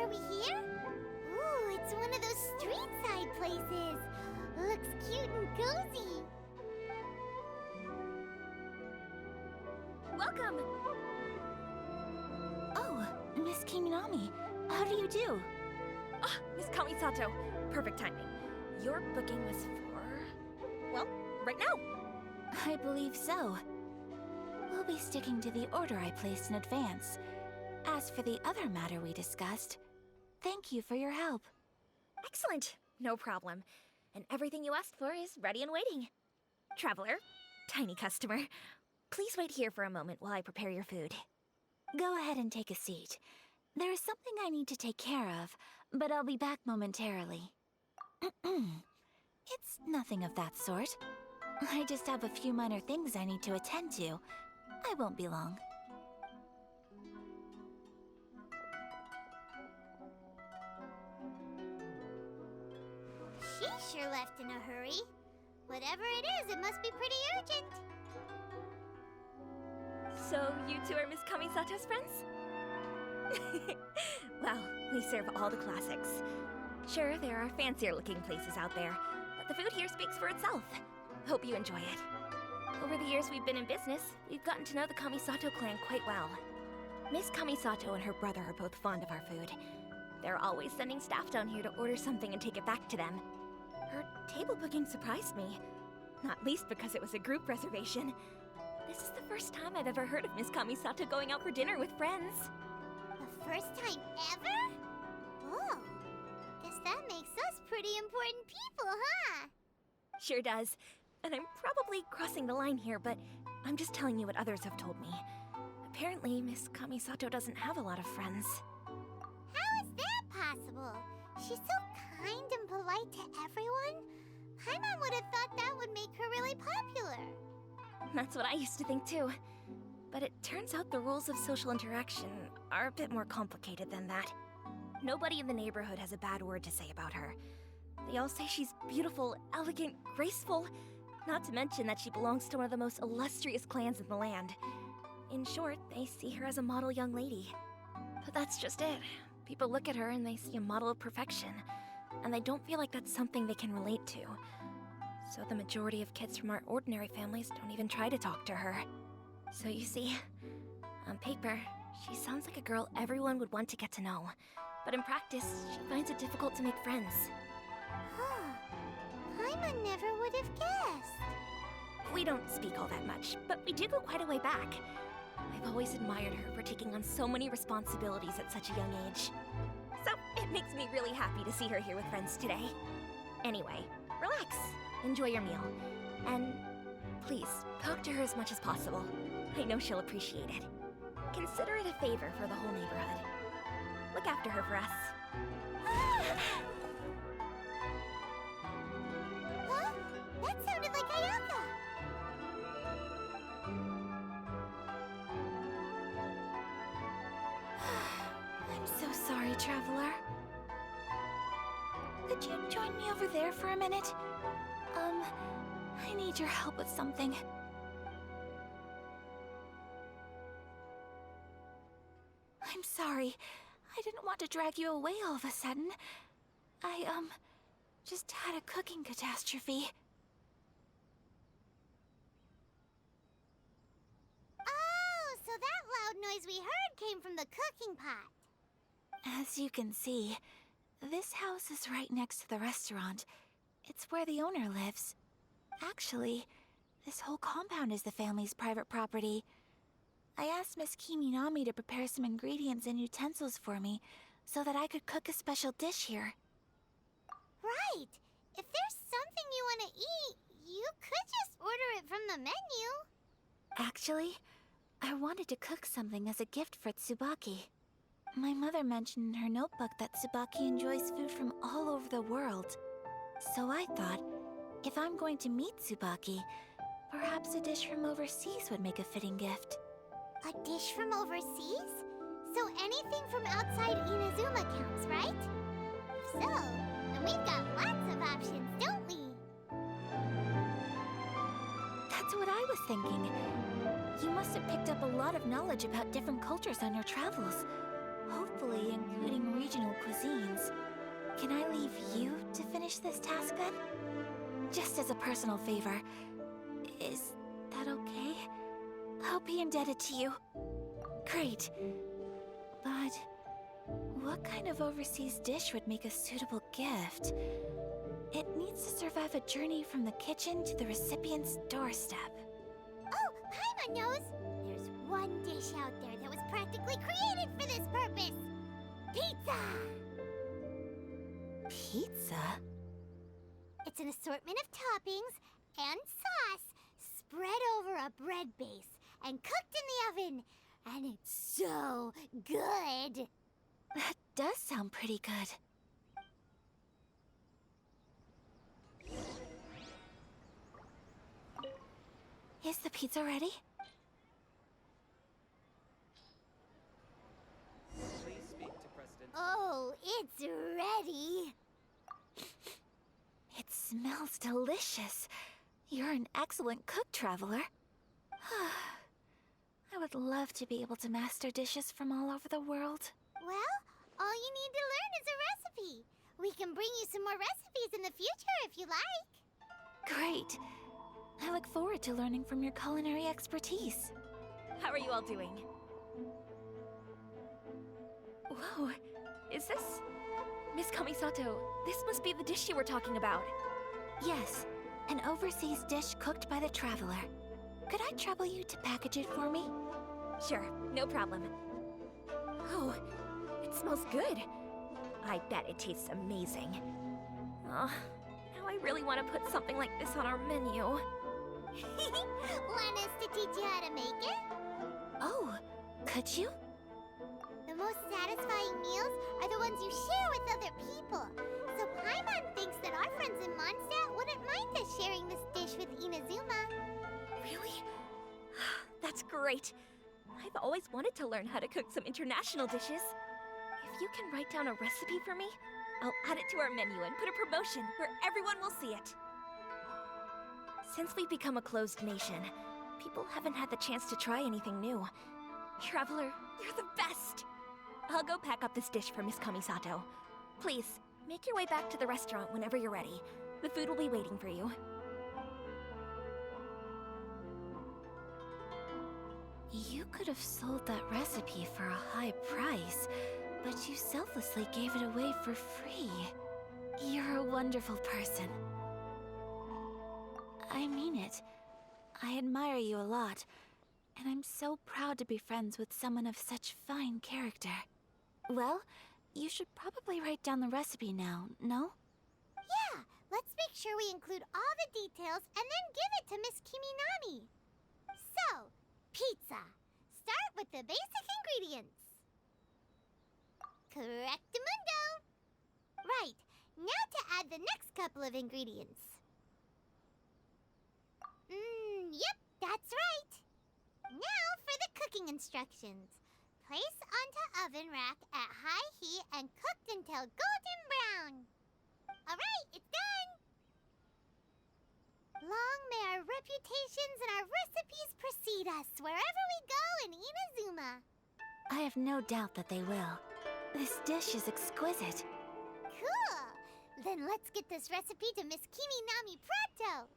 S1: are we here? Ooh, it's one of those street-side places. Looks cute and cozy.
S7: Welcome! Oh, Miss Kiminami, how do you do?
S10: Ah, Miss Kamisato. Perfect timing. Your booking was for... well, right now.
S7: I believe so. We'll be sticking to the order I placed in advance. As for the other matter we discussed, thank you for your help.
S10: Excellent. No problem. And everything you asked for is ready and waiting. Traveler, tiny customer, please wait here for a moment while I prepare your food.
S7: Go ahead and take a seat. There is something I need to take care of, but I'll be back momentarily. It's nothing of that sort. I just have a few minor things I need to attend to. I won't be long.
S1: She sure left in a hurry. Whatever it is, it must be pretty urgent.
S10: So, you two are Miss Kamisato's friends? Well, we serve all the classics. Sure, there are fancier-looking places out there, but the food here speaks for itself. Hope you enjoy it. Over the years we've been in business, we've gotten to know the Kamisato clan quite well. Miss Kamisato and her brother are both fond of our food. They're always sending staff down here to order something and take it back to them. Her table booking surprised me, not least because it was a group reservation. This is the first time I've ever heard of Miss Kamisato going out for dinner with friends.
S1: The first time ever? Oh, guess that makes us pretty important people, huh?
S10: Sure does. And I'm probably crossing the line here, but I'm just telling you what others have told me. Apparently, Miss Kamisato doesn't have a lot of friends.
S1: How is that possible? She's so kind and polite to everyone. Paimon would have thought that would make her really popular.
S10: That's what I used to think too. But it turns out the rules of social interaction are a bit more complicated than that. Nobody in the neighborhood has a bad word to say about her. They all say she's beautiful, elegant, graceful, not to mention that she belongs to one of the most illustrious clans in the land. In short, they see her as a model young lady. But that's just it. People look at her and they see a model of perfection, and they don't feel like that's something they can relate to. So the majority of kids from our ordinary families don't even try to talk to her. So you see, on paper, she sounds like a girl everyone would want to get to know. But in practice, she finds it difficult to make friends.
S1: Paimon never would have guessed.
S10: We don't speak all that much, but we do go quite a way back. I've always admired her for taking on so many responsibilities at such a young age. So it makes me really happy to see her here with friends today. Anyway, relax, enjoy your meal, and please, talk to her as much as possible. I know she'll appreciate it. Consider it a favor for the whole neighborhood. Look after her for us.
S1: Huh? That sounded like Ayaka.
S7: I'm so sorry, Traveler. Could you join me over there for a minute? I need your help with something. I'm sorry. I didn't want to drag you away all of a sudden. I, just had a cooking catastrophe.
S1: Oh, so that loud noise we heard came from the cooking pot.
S7: As you can see, this house is right next to the restaurant. It's where the owner lives. Actually, this whole compound is the family's private property. I asked Miss Kiminami to prepare some ingredients and utensils for me so that I could cook a special dish here.
S1: Right. If there's something you want to eat, you could just order it from the menu.
S7: Actually, I wanted to cook something as a gift for Tsubaki. My mother mentioned in her notebook that Tsubaki enjoys food from all over the world. So I thought, if I'm going to meet Tsubaki, perhaps a dish from overseas would make a fitting gift.
S1: A dish from overseas? So anything from outside Inazuma counts, right? If so, then we've got lots of options, don't we?
S7: That's what I was thinking. You must have picked up a lot of knowledge about different cultures on your travels. hopefully including regional cuisines. Can I leave you to finish this task then? Just as a personal favor. Is that okay? I'll be indebted to you. Great. But what kind of overseas dish would make a suitable gift? It needs to survive a journey from the kitchen to the recipient's doorstep.
S1: Oh, Paimon knows! There's one dish out there that was practically created for this purpose! Pizza!
S7: Pizza?
S1: It's an assortment of toppings and sauce spread over a bread base and cooked in the oven. And it's so good!
S7: That does sound pretty good. Is the pizza ready?
S8: Please speak to President.
S1: Oh, it's ready!
S7: It smells delicious. You're an excellent cook, Traveler. I would love to be able to master dishes from all over the world.
S1: Well, all you need to learn is a recipe. We can bring you some more recipes in the future if you like.
S7: Great. I look forward to learning from your culinary expertise.
S10: How are you all doing? Whoa, is this... Miss Kamisato, this must be the dish you were talking about.
S7: Yes, an overseas dish cooked by the Traveler. Could I trouble you to package it for me?
S10: Sure, no problem. Oh, it smells good. I bet it tastes amazing. Now I really want to put something like this on our menu.
S1: Want us to teach you how to make it?
S7: Oh, could you?
S1: The most satisfying meals are the ones you share with other people. So Paimon thinks that our friends in Mondstadt wouldn't mind us sharing this dish with Inazuma.
S10: Really? That's great. I've always wanted to learn how to cook some international dishes. If you can write down a recipe for me, I'll add it to our menu and put a promotion where everyone will see it. Since we've become a closed nation, people haven't had the chance to try anything new. Traveler, you're the best! I'll go pack up this dish for Miss Kamisato. Please, make your way back to the restaurant whenever you're ready. The food will be waiting for you.
S7: You could have sold that recipe for a high price, but you selflessly gave it away for free. You're a wonderful person. I mean it. I admire you a lot, and I'm so proud to be friends with someone of such fine character. Well, you should probably write down the recipe now, no?
S1: Yeah, let's make sure we include all the details and then give it to Miss Kiminami. So, pizza. Start with the basic ingredients. Correctamundo. Right, now to add the next couple of ingredients. Yep, that's right. Now for the cooking instructions. Place onto oven rack at high heat and cooked until golden brown. Alright, it's done! Long may our reputations and our recipes precede us wherever we go in Inazuma.
S7: I have no doubt that they will. This dish is exquisite.
S1: Cool! Then let's get this recipe to Miss Kiminami pronto!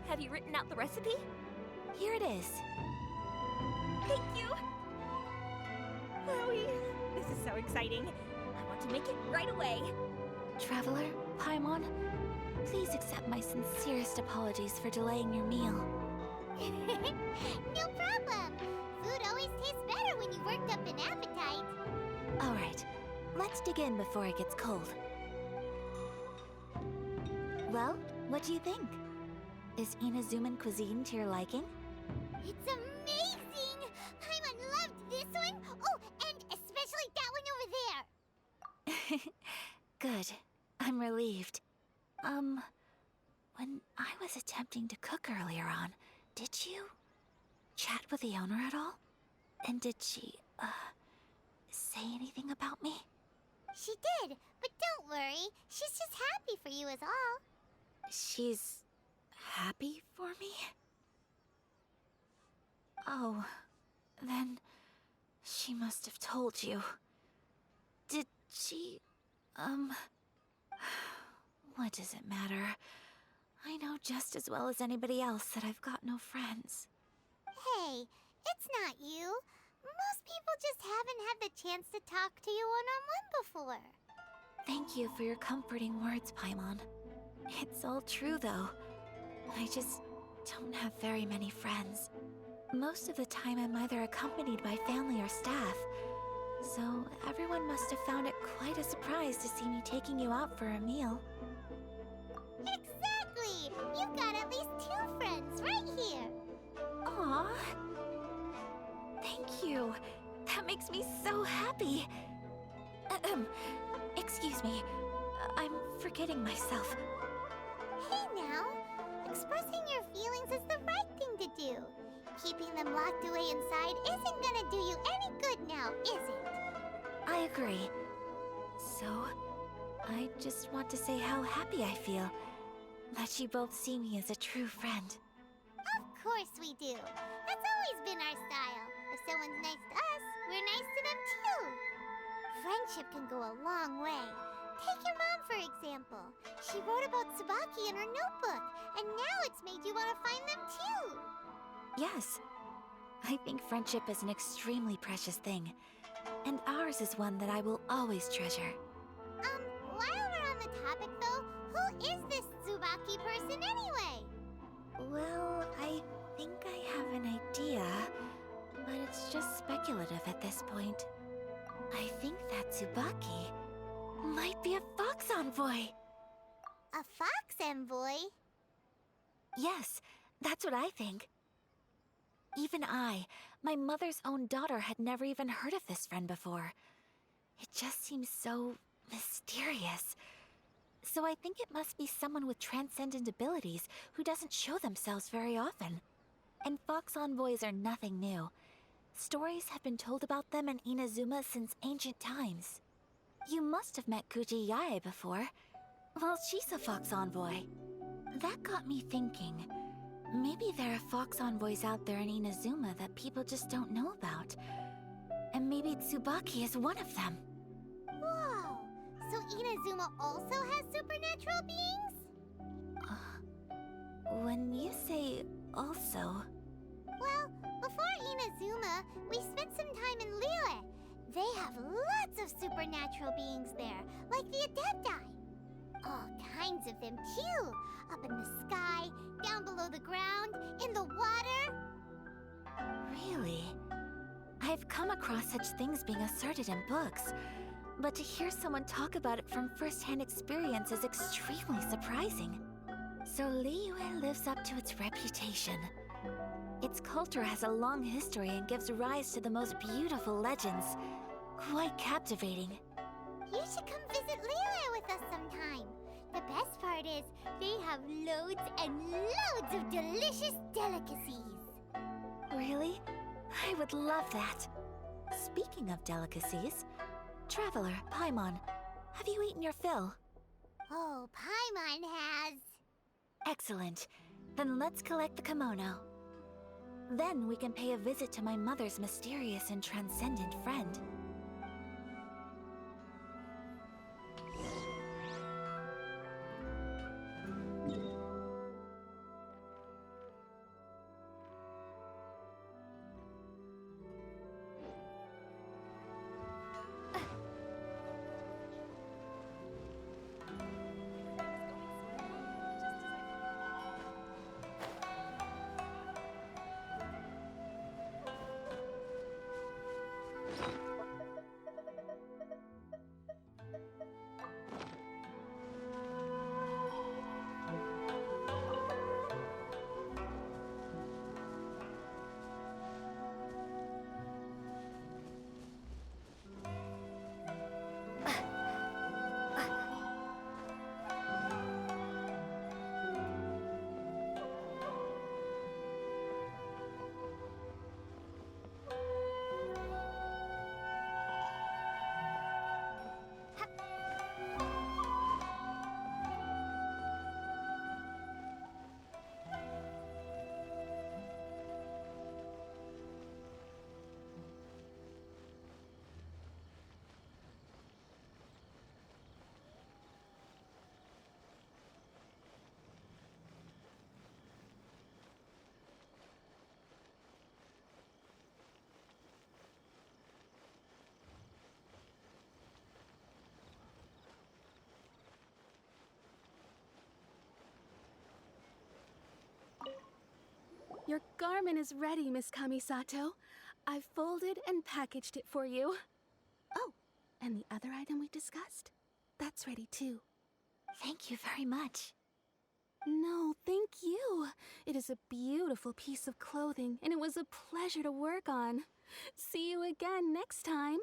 S10: Have you written out the recipe?
S7: Here it is.
S10: Thank you! Chloe, this is so exciting. I want to make it right away.
S7: Traveler, Paimon, please accept my sincerest apologies for delaying your meal.
S1: No problem. Food always always tastes better when you worked up an appetite.
S7: Alright, let's dig in before it gets cold. Well, what do you think? Is Inazuman cuisine to your liking?
S1: It's amazing! Paimon loved this one! Oh, and especially that one over there!
S7: Good. I'm relieved. When I was attempting to cook earlier on, did you chat with the owner at all? And did she, say anything about me?
S1: She did, but don't worry. She's just happy for you is all.
S7: She's happy for me? Oh, then she must have told you. Did she, what does it matter? I know just as well as anybody else that I've got no friends.
S1: Hey, it's not you. Most people just haven't had the chance to talk to you one-on-one before.
S7: Thank you for your comforting words, Paimon. It's all true, though. I just don't have very many friends. Most of the time, I'm either accompanied by family or staff. So everyone must have found it quite a surprise to see me taking you out for a meal.
S1: Exactly! You've got at least 2 friends right here.
S7: Aww. Thank you. That makes me so happy. Excuse me. I'm forgetting myself.
S1: Hey now! Expressing your feelings is the right thing to do. Keeping them locked away inside isn't gonna do you any good now, is it?
S7: I agree. So, I just want to say how happy I feel that you both see me as a true friend.
S1: Of course we do. That's always been our style. If someone's nice to us, we're nice to them too. Friendship can go a long way. Take your mom, for example. She wrote about Tsubaki in her notebook, and now it's made you want to find them too.
S7: Yes. I think friendship is an extremely precious thing, and ours is one that I will always treasure.
S1: While we're on the topic though, who is this Tsubaki person anyway?
S7: Well, I think I have an idea, but it's just speculative at this point. I think that Tsubaki might be a fox envoy.
S1: A fox envoy?
S7: Yes, that's what I think. Even I, my mother's own daughter, had never even heard of this friend before. It just seems so mysterious. So I think it must be someone with transcendent abilities who doesn't show themselves very often. And fox envoys are nothing new. Stories have been told about them in Inazuma since ancient times. You must have met Kuji Yae before. Well, she's a fox envoy. That got me thinking. Maybe there are fox envoys out there in Inazuma that people just don't know about. And maybe Tsubaki is one of them.
S1: Whoa! So Inazuma also has supernatural beings?
S7: When you say also...
S1: Well, before Inazuma, we spent some time in Liyue. They have lots of supernatural beings there, like the Adepti. All kinds of them too. Up in the sky, down below the ground, in the water.
S7: Really? I've come across such things being asserted in books, but to hear someone talk about it from first-hand experience is extremely surprising. So Liyue lives up to its reputation. Its culture has a long history and gives rise to the most beautiful legends. Quite captivating.
S1: You should come visit Liyue with us sometime. The best part is, they have loads and loads of delicious delicacies.
S7: Really? I would love that. Speaking of delicacies, Traveler, Paimon, have you eaten your fill?
S1: Oh, Paimon has.
S7: Excellent. Then let's collect the kimono. Then we can pay a visit to my mother's mysterious and transcendent friend.
S9: Your garment is ready, Miss Kamisato. I've folded and packaged it for you. Oh, and the other item we discussed? That's ready too.
S7: Thank you very much.
S9: No, thank you. It is a beautiful piece of clothing, and it was a pleasure to work on. See you again next time.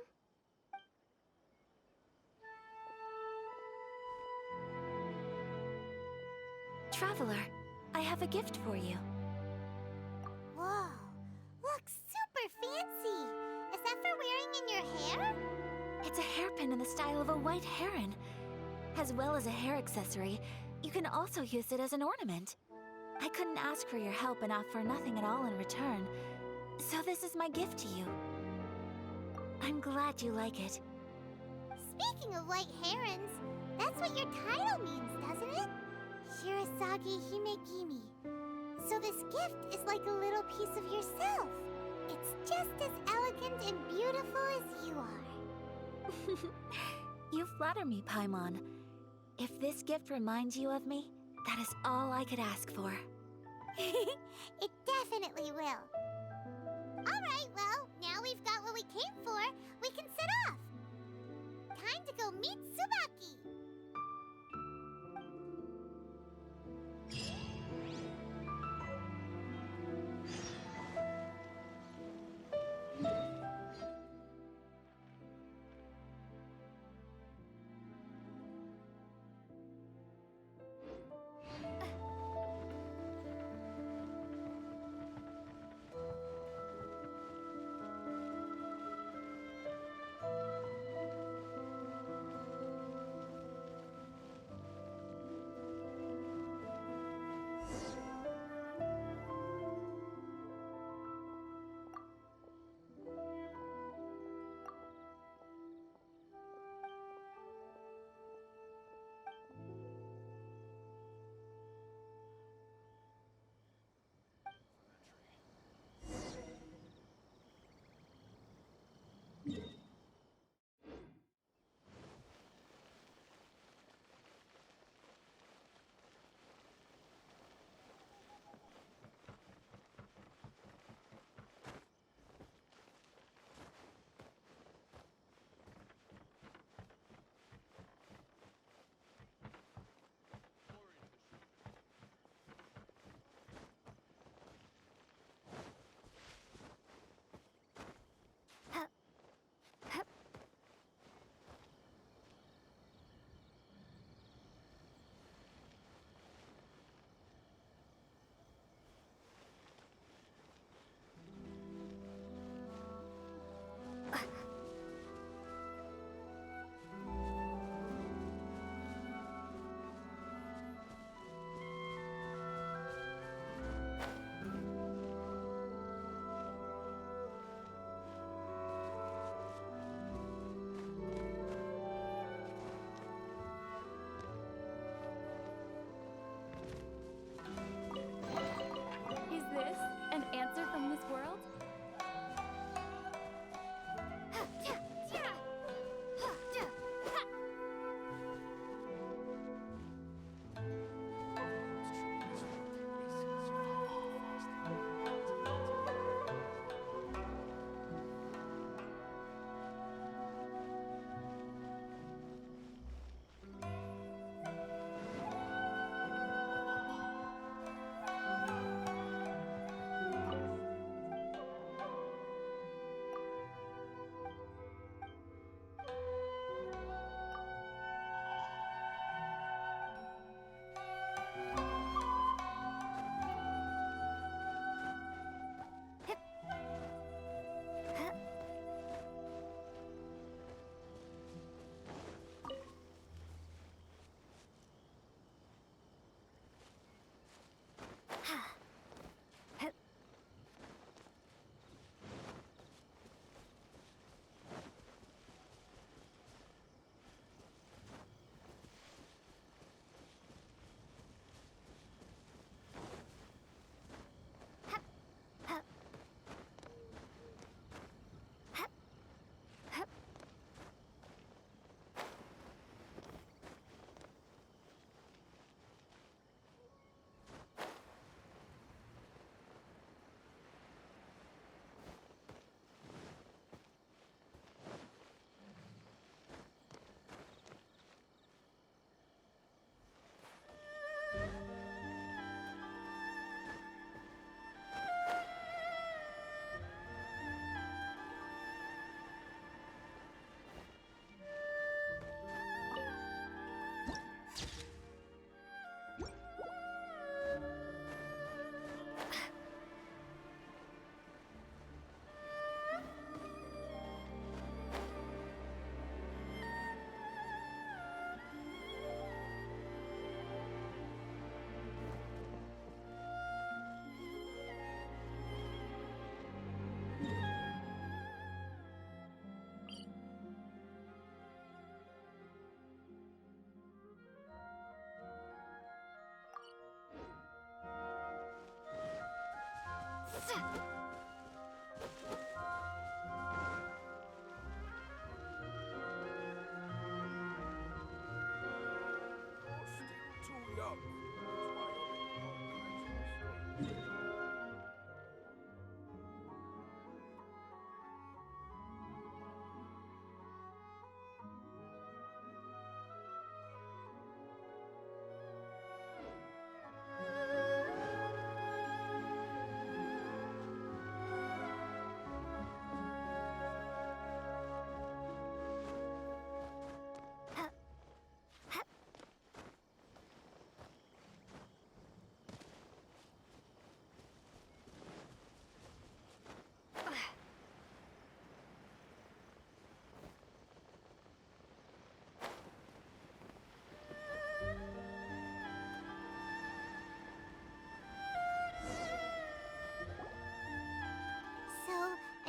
S7: Traveler, I have a gift for you.
S1: Whoa, looks super fancy. Is that for wearing in your hair?
S7: It's a hairpin in the style of a white heron. As well as a hair accessory, you can also use it as an ornament. I couldn't ask for your help and offer nothing at all in return, so this is my gift to you. I'm glad you like it.
S1: Speaking of white herons, that's what your title means, doesn't it? Shirasagi Himegimi. So this gift is like a little piece of yourself. It's just as elegant and beautiful as you are.
S7: You flatter me, Paimon. If this gift reminds you of me, that is all I could ask for.
S1: It definitely will. Alright, well, now we've got what we came for, we can set off. Time to go meet Tsubaki.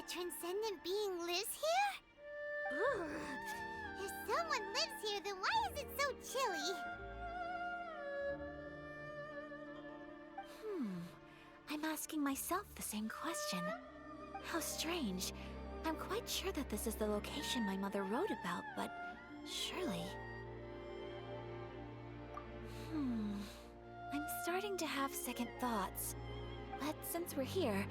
S1: A transcendent being lives here? Ugh. If someone lives here, then why is it so chilly?
S7: I'm asking myself the same question. How strange. I'm quite sure that this is the location my mother wrote about, but surely... I'm starting to have second thoughts. But since we're here,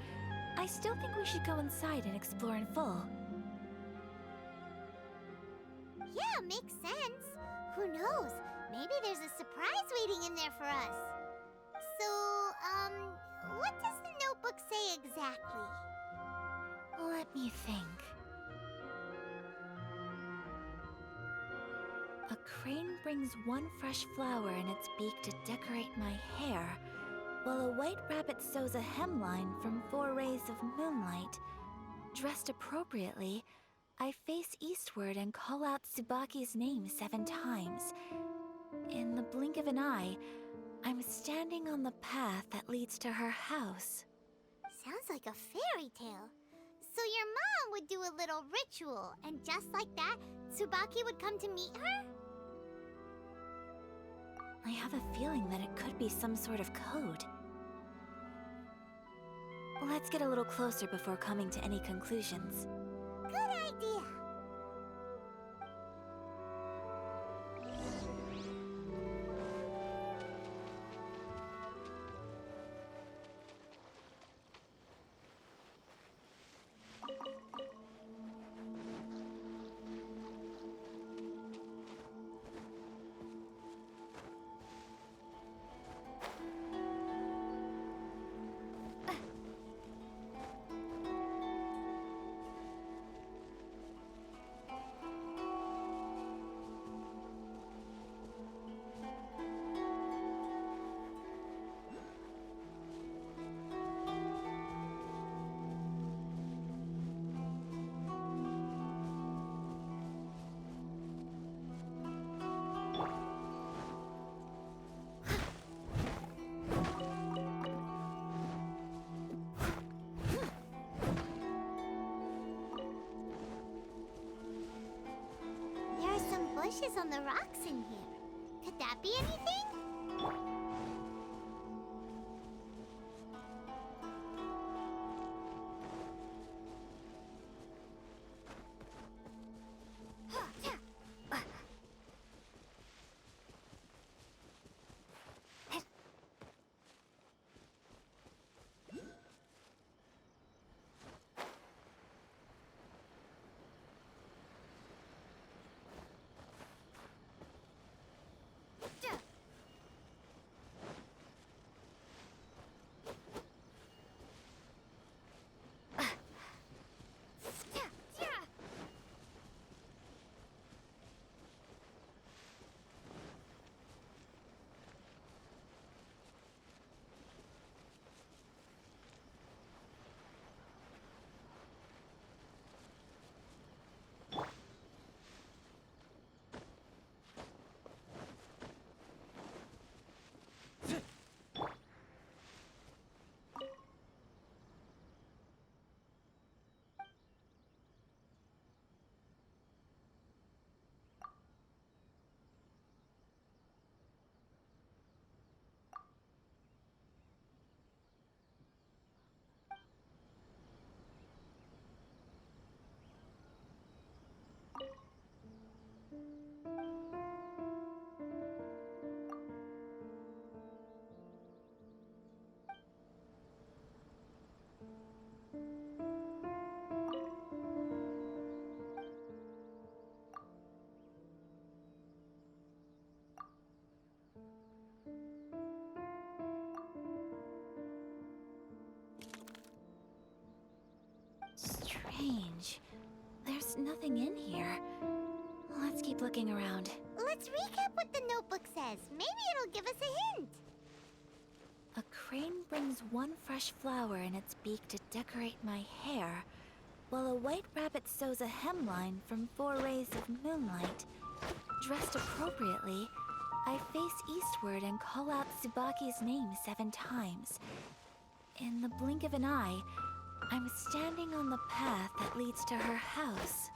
S7: I still think we should go inside and explore in full.
S1: Yeah, makes sense. Who knows? Maybe there's a surprise waiting in there for us. So, what does the notebook say exactly?
S7: Let me think. A crane brings one fresh flower in its beak to decorate my hair, while a white rabbit sews a hemline from 4 rays of moonlight. Dressed appropriately, I face eastward and call out Tsubaki's name 7 times. In the blink of an eye, I'm standing on the path that leads to her house.
S1: Sounds like a fairy tale. So your mom would do a little ritual, and just like that, Tsubaki would come to meet her?
S7: I have a feeling that it could be some sort of code. Let's get a little closer before coming to any conclusions.
S1: Good idea. There are some bushes on the rocks in here. Could that be anything?
S7: Strange. There's nothing in here. Let's keep looking around.
S1: Let's recap what the notebook says. Maybe it'll give us a hint.
S7: A crane brings one fresh flower in its beak to decorate my hair, while a white rabbit sews a hemline from 4 rays of moonlight. Dressed appropriately, I face eastward and call out Tsubaki's name 7 times. In the blink of an eye, I'm standing on the path that leads to her house.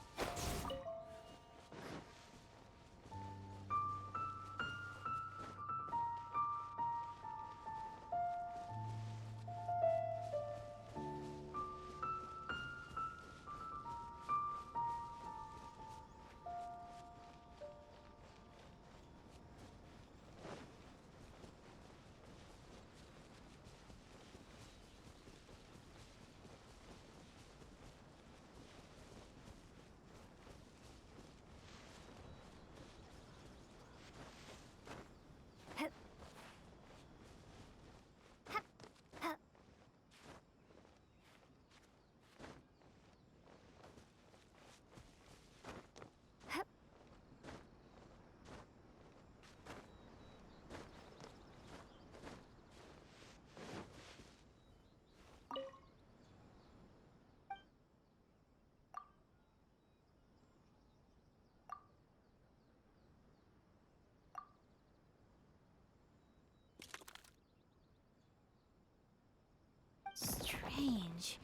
S7: Strange.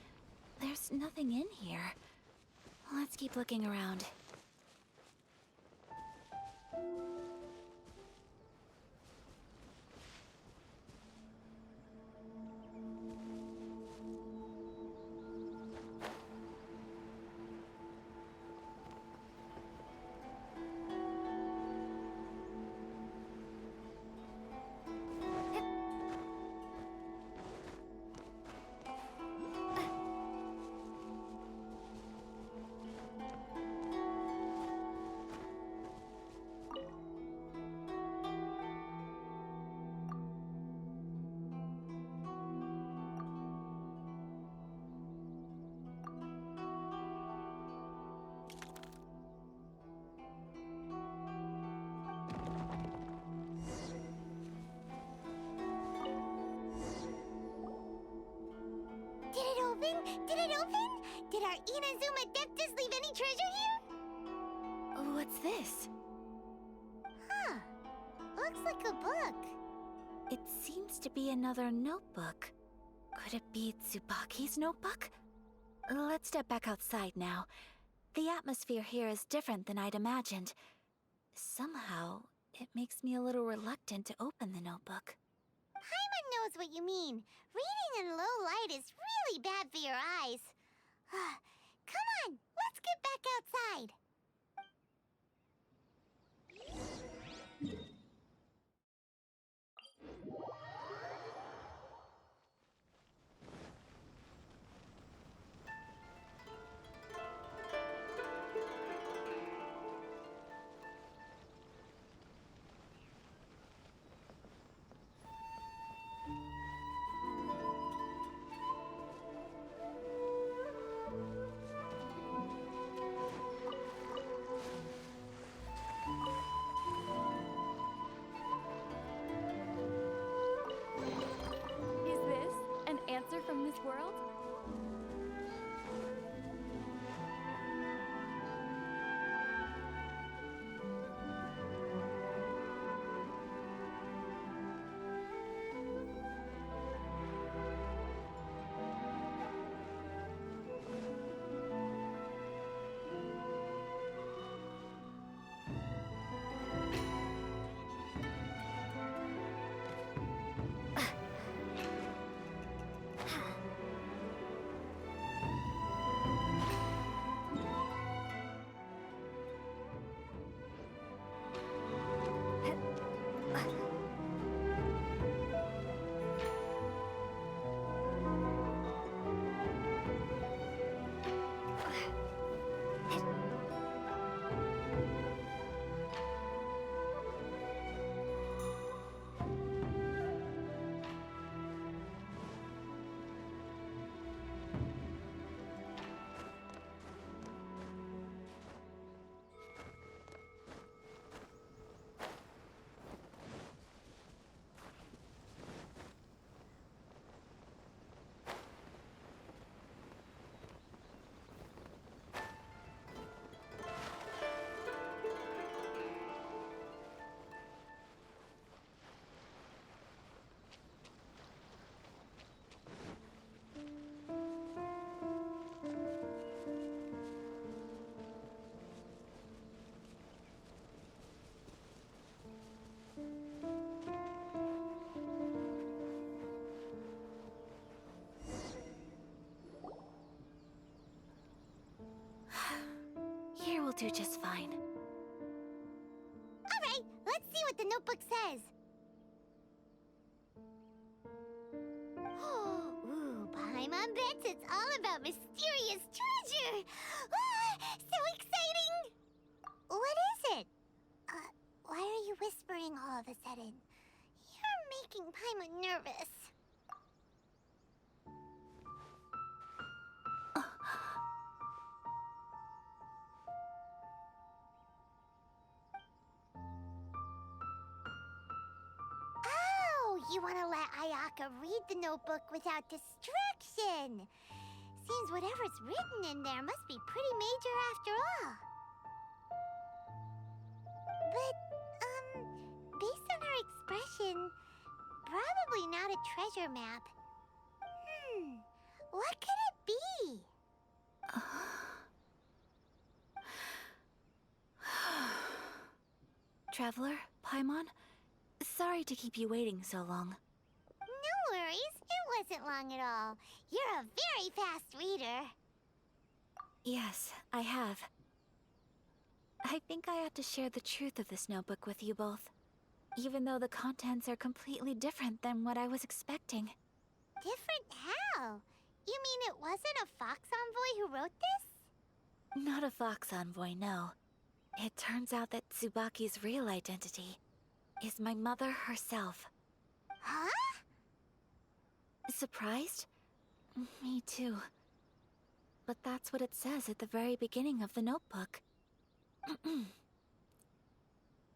S7: There's nothing in here. Let's keep looking around.
S1: Did it open? Did it open? Did our Inazuma Adeptus leave any treasure here?
S7: What's this?
S1: Huh. Looks like a book.
S7: It seems to be another notebook. Could it be Tsubaki's notebook? Let's step back outside now. The atmosphere here is different than I'd imagined. Somehow, it makes me a little reluctant to open the notebook.
S1: Paimon knows what you mean. Reading in low light is really bad for your eyes. Come on, let's get back outside.
S7: do just fine.
S1: Alright, let's see what the notebook says. Ooh, Paimon bets it's all about mysterious treasure! Ah, so exciting! What is it? Why are you whispering all of a sudden? You're making Paimon nervous. Oh, you want to let Ayaka read the notebook without distraction. Seems whatever's written in there must be pretty major after all. But, based on her expression, probably not a treasure map. What could it be?
S7: Traveler, Paimon, sorry to keep you waiting so long.
S1: No worries, it wasn't long at all. You're a very fast reader.
S7: Yes, I have. I think I ought to share the truth of this notebook with you both, even though the contents are completely different than what I was expecting.
S1: Different how? You mean it wasn't a Fox Envoy who wrote this?
S7: Not a Fox Envoy, no. It turns out that Tsubaki's real identity is my mother herself.
S1: Huh?
S7: Surprised? Me too. But that's what it says at the very beginning of the notebook.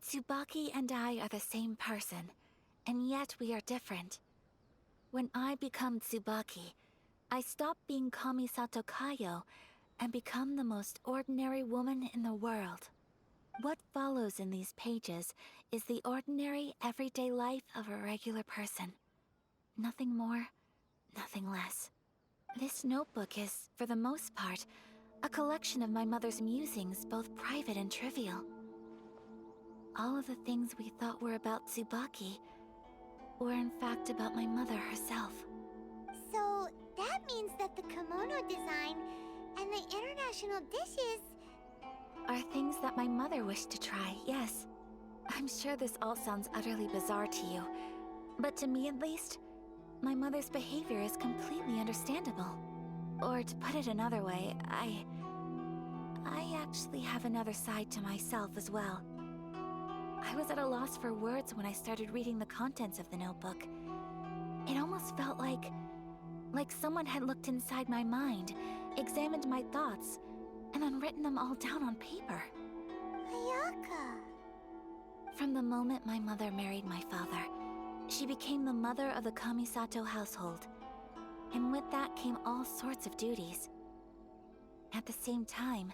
S7: Tsubaki and I are the same person, and yet we are different. When I become Tsubaki, I stop being Kamisato Kayo and become the most ordinary woman in the world. What follows in these pages is the ordinary, everyday life of a regular person. Nothing more, nothing less. This notebook is, for the most part, a collection of my mother's musings, both private and trivial. All of the things we thought were about Tsubaki were in fact about my mother herself.
S1: So, that means that the kimono design and the international dishes...
S7: are things that my mother wished to try, yes. I'm sure this all sounds utterly bizarre to you, but to me at least, my mother's behavior is completely understandable. Or to put it another way, I actually have another side to myself as well. I was at a loss for words when I started reading the contents of the notebook. It almost felt like someone had looked inside my mind, examined my thoughts, and then written them all down on paper.
S1: Ayaka...
S7: From the moment my mother married my father, she became the mother of the Kamisato household. And with that came all sorts of duties. At the same time,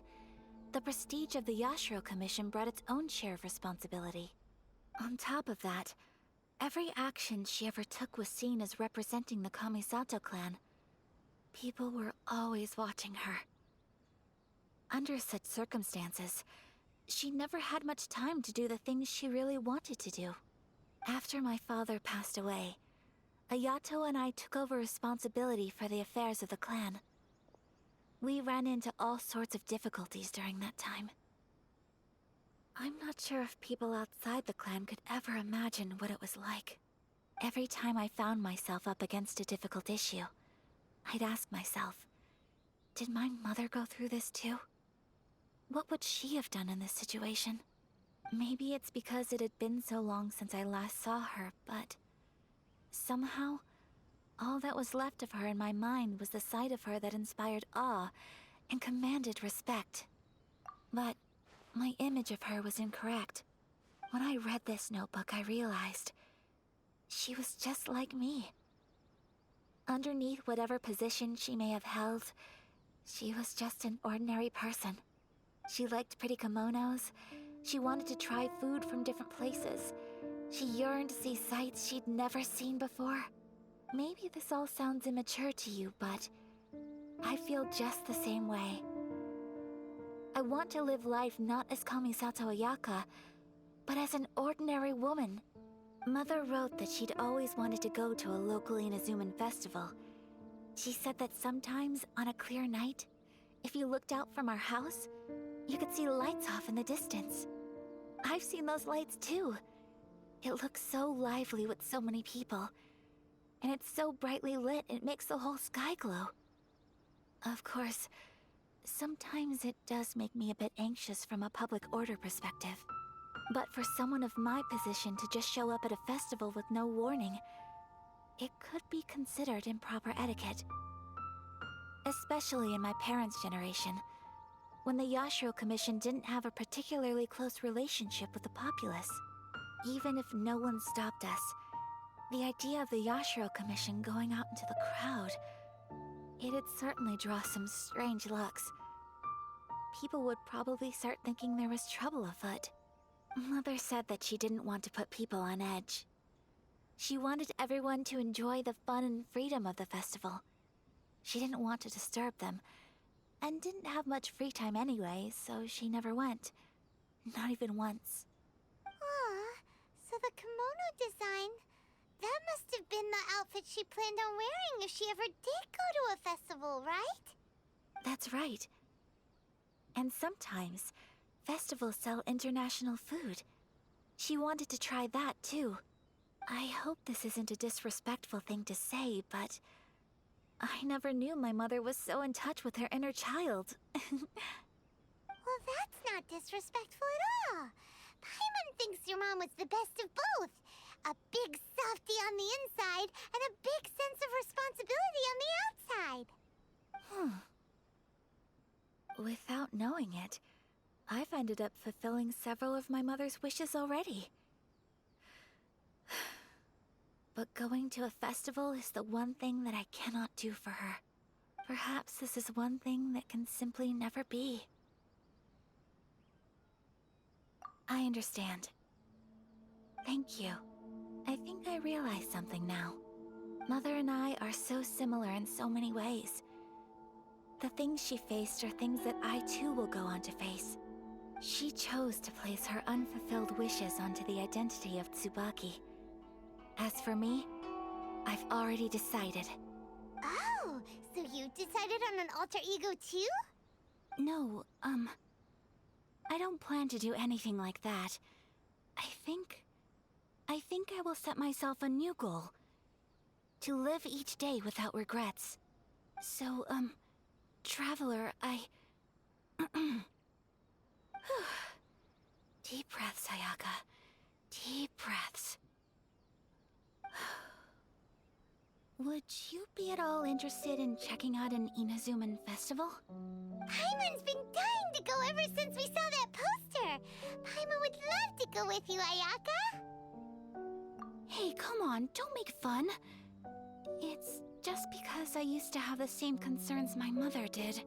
S7: the prestige of the Yashiro Commission brought its own share of responsibility. On top of that, every action she ever took was seen as representing the Kamisato clan. People were always watching her. Under such circumstances, she never had much time to do the things she really wanted to do. After my father passed away, Ayato and I took over responsibility for the affairs of the clan. We ran into all sorts of difficulties during that time. I'm not sure if people outside the clan could ever imagine what it was like. Every time I found myself up against a difficult issue, I'd ask myself, did my mother go through this too? What would she have done in this situation? Maybe it's because it had been so long since I last saw her, but somehow, all that was left of her in my mind was the side of her that inspired awe and commanded respect. But my image of her was incorrect. When I read this notebook, I realized she was just like me. Underneath whatever position she may have held, she was just an ordinary person. She liked pretty kimonos. She wanted to try food from different places. She yearned to see sights she'd never seen before. Maybe this all sounds immature to you, but I feel just the same way. I want to live life not as Kamisato Ayaka, but as an ordinary woman. Mother wrote that she'd always wanted to go to a local Inazuman festival. She said that sometimes, on a clear night, if you looked out from our house, You could see lights off in the distance. I've seen those lights too. It looks so lively with so many people. And it's so brightly lit, it makes the whole sky glow. Of course, sometimes it does make me a bit anxious from a public order perspective. But for someone of my position to just show up at a festival with no warning, it could be considered improper etiquette. Especially in my parents' generation, when the Yashiro Commission didn't have a particularly close relationship with the populace. Even if no one stopped us, the idea of the Yashiro Commission going out into the crowd, it'd certainly draw some strange looks. People would probably start thinking there was trouble afoot. Mother said that she didn't want to put people on edge. She wanted everyone to enjoy the fun and freedom of the festival. She didn't want to disturb them, and didn't have much free time anyway, so she never went. Not even once.
S1: Aw, so the kimono design, that must have been the outfit she planned on wearing if she ever did go to a festival, right?
S7: That's right. And sometimes, festivals sell international food. She wanted to try that too. I hope this isn't a disrespectful thing to say, but I never knew my mother was so in touch with her inner child.
S1: Well, that's not disrespectful at all. Paimon thinks your mom was the best of both. A big softie on the inside and a big sense of responsibility on the outside.
S7: Without knowing it, I've ended up fulfilling several of my mother's wishes already. But going to a festival is the one thing that I cannot do for her. Perhaps this is one thing that can simply never be. I understand. Thank you. I think I realize something now. Mother and I are so similar in so many ways. The things she faced are things that I too will go on to face. She chose to place her unfulfilled wishes onto the identity of Tsubaki. As for me, I've already decided.
S1: Oh, so you decided on an alter ego too?
S7: No, I don't plan to do anything like that. I think I will set myself a new goal. To live each day without regrets. So, Traveler, Deep breaths, Ayaka. Deep breaths. Would you be at all interested in checking out an Inazuman festival?
S1: Paimon's been dying to go ever since we saw that poster. Paimon would love to go with you, Ayaka.
S7: Hey, come on, don't make fun. It's just because I used to have the same concerns my mother did.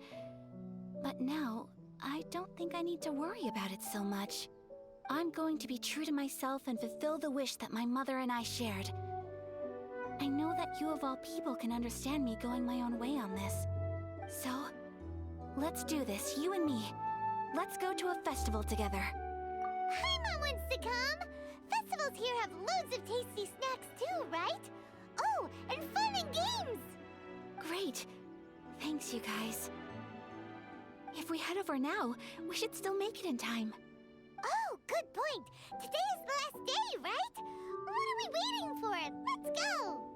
S7: But now, I don't think I need to worry about it so much. I'm going to be true to myself and fulfill the wish that my mother and I shared. I know that you of all people can understand me going my own way on this. So, let's do this, you and me. Let's go to a festival together.
S1: Paimon wants to come! Festivals here have loads of tasty snacks too, right? Oh, and fun and games!
S7: Great. Thanks, you guys. If we head over now, we should still make it in time.
S1: Oh, good point. Today is the last day, right? What are we waiting for? Let's go!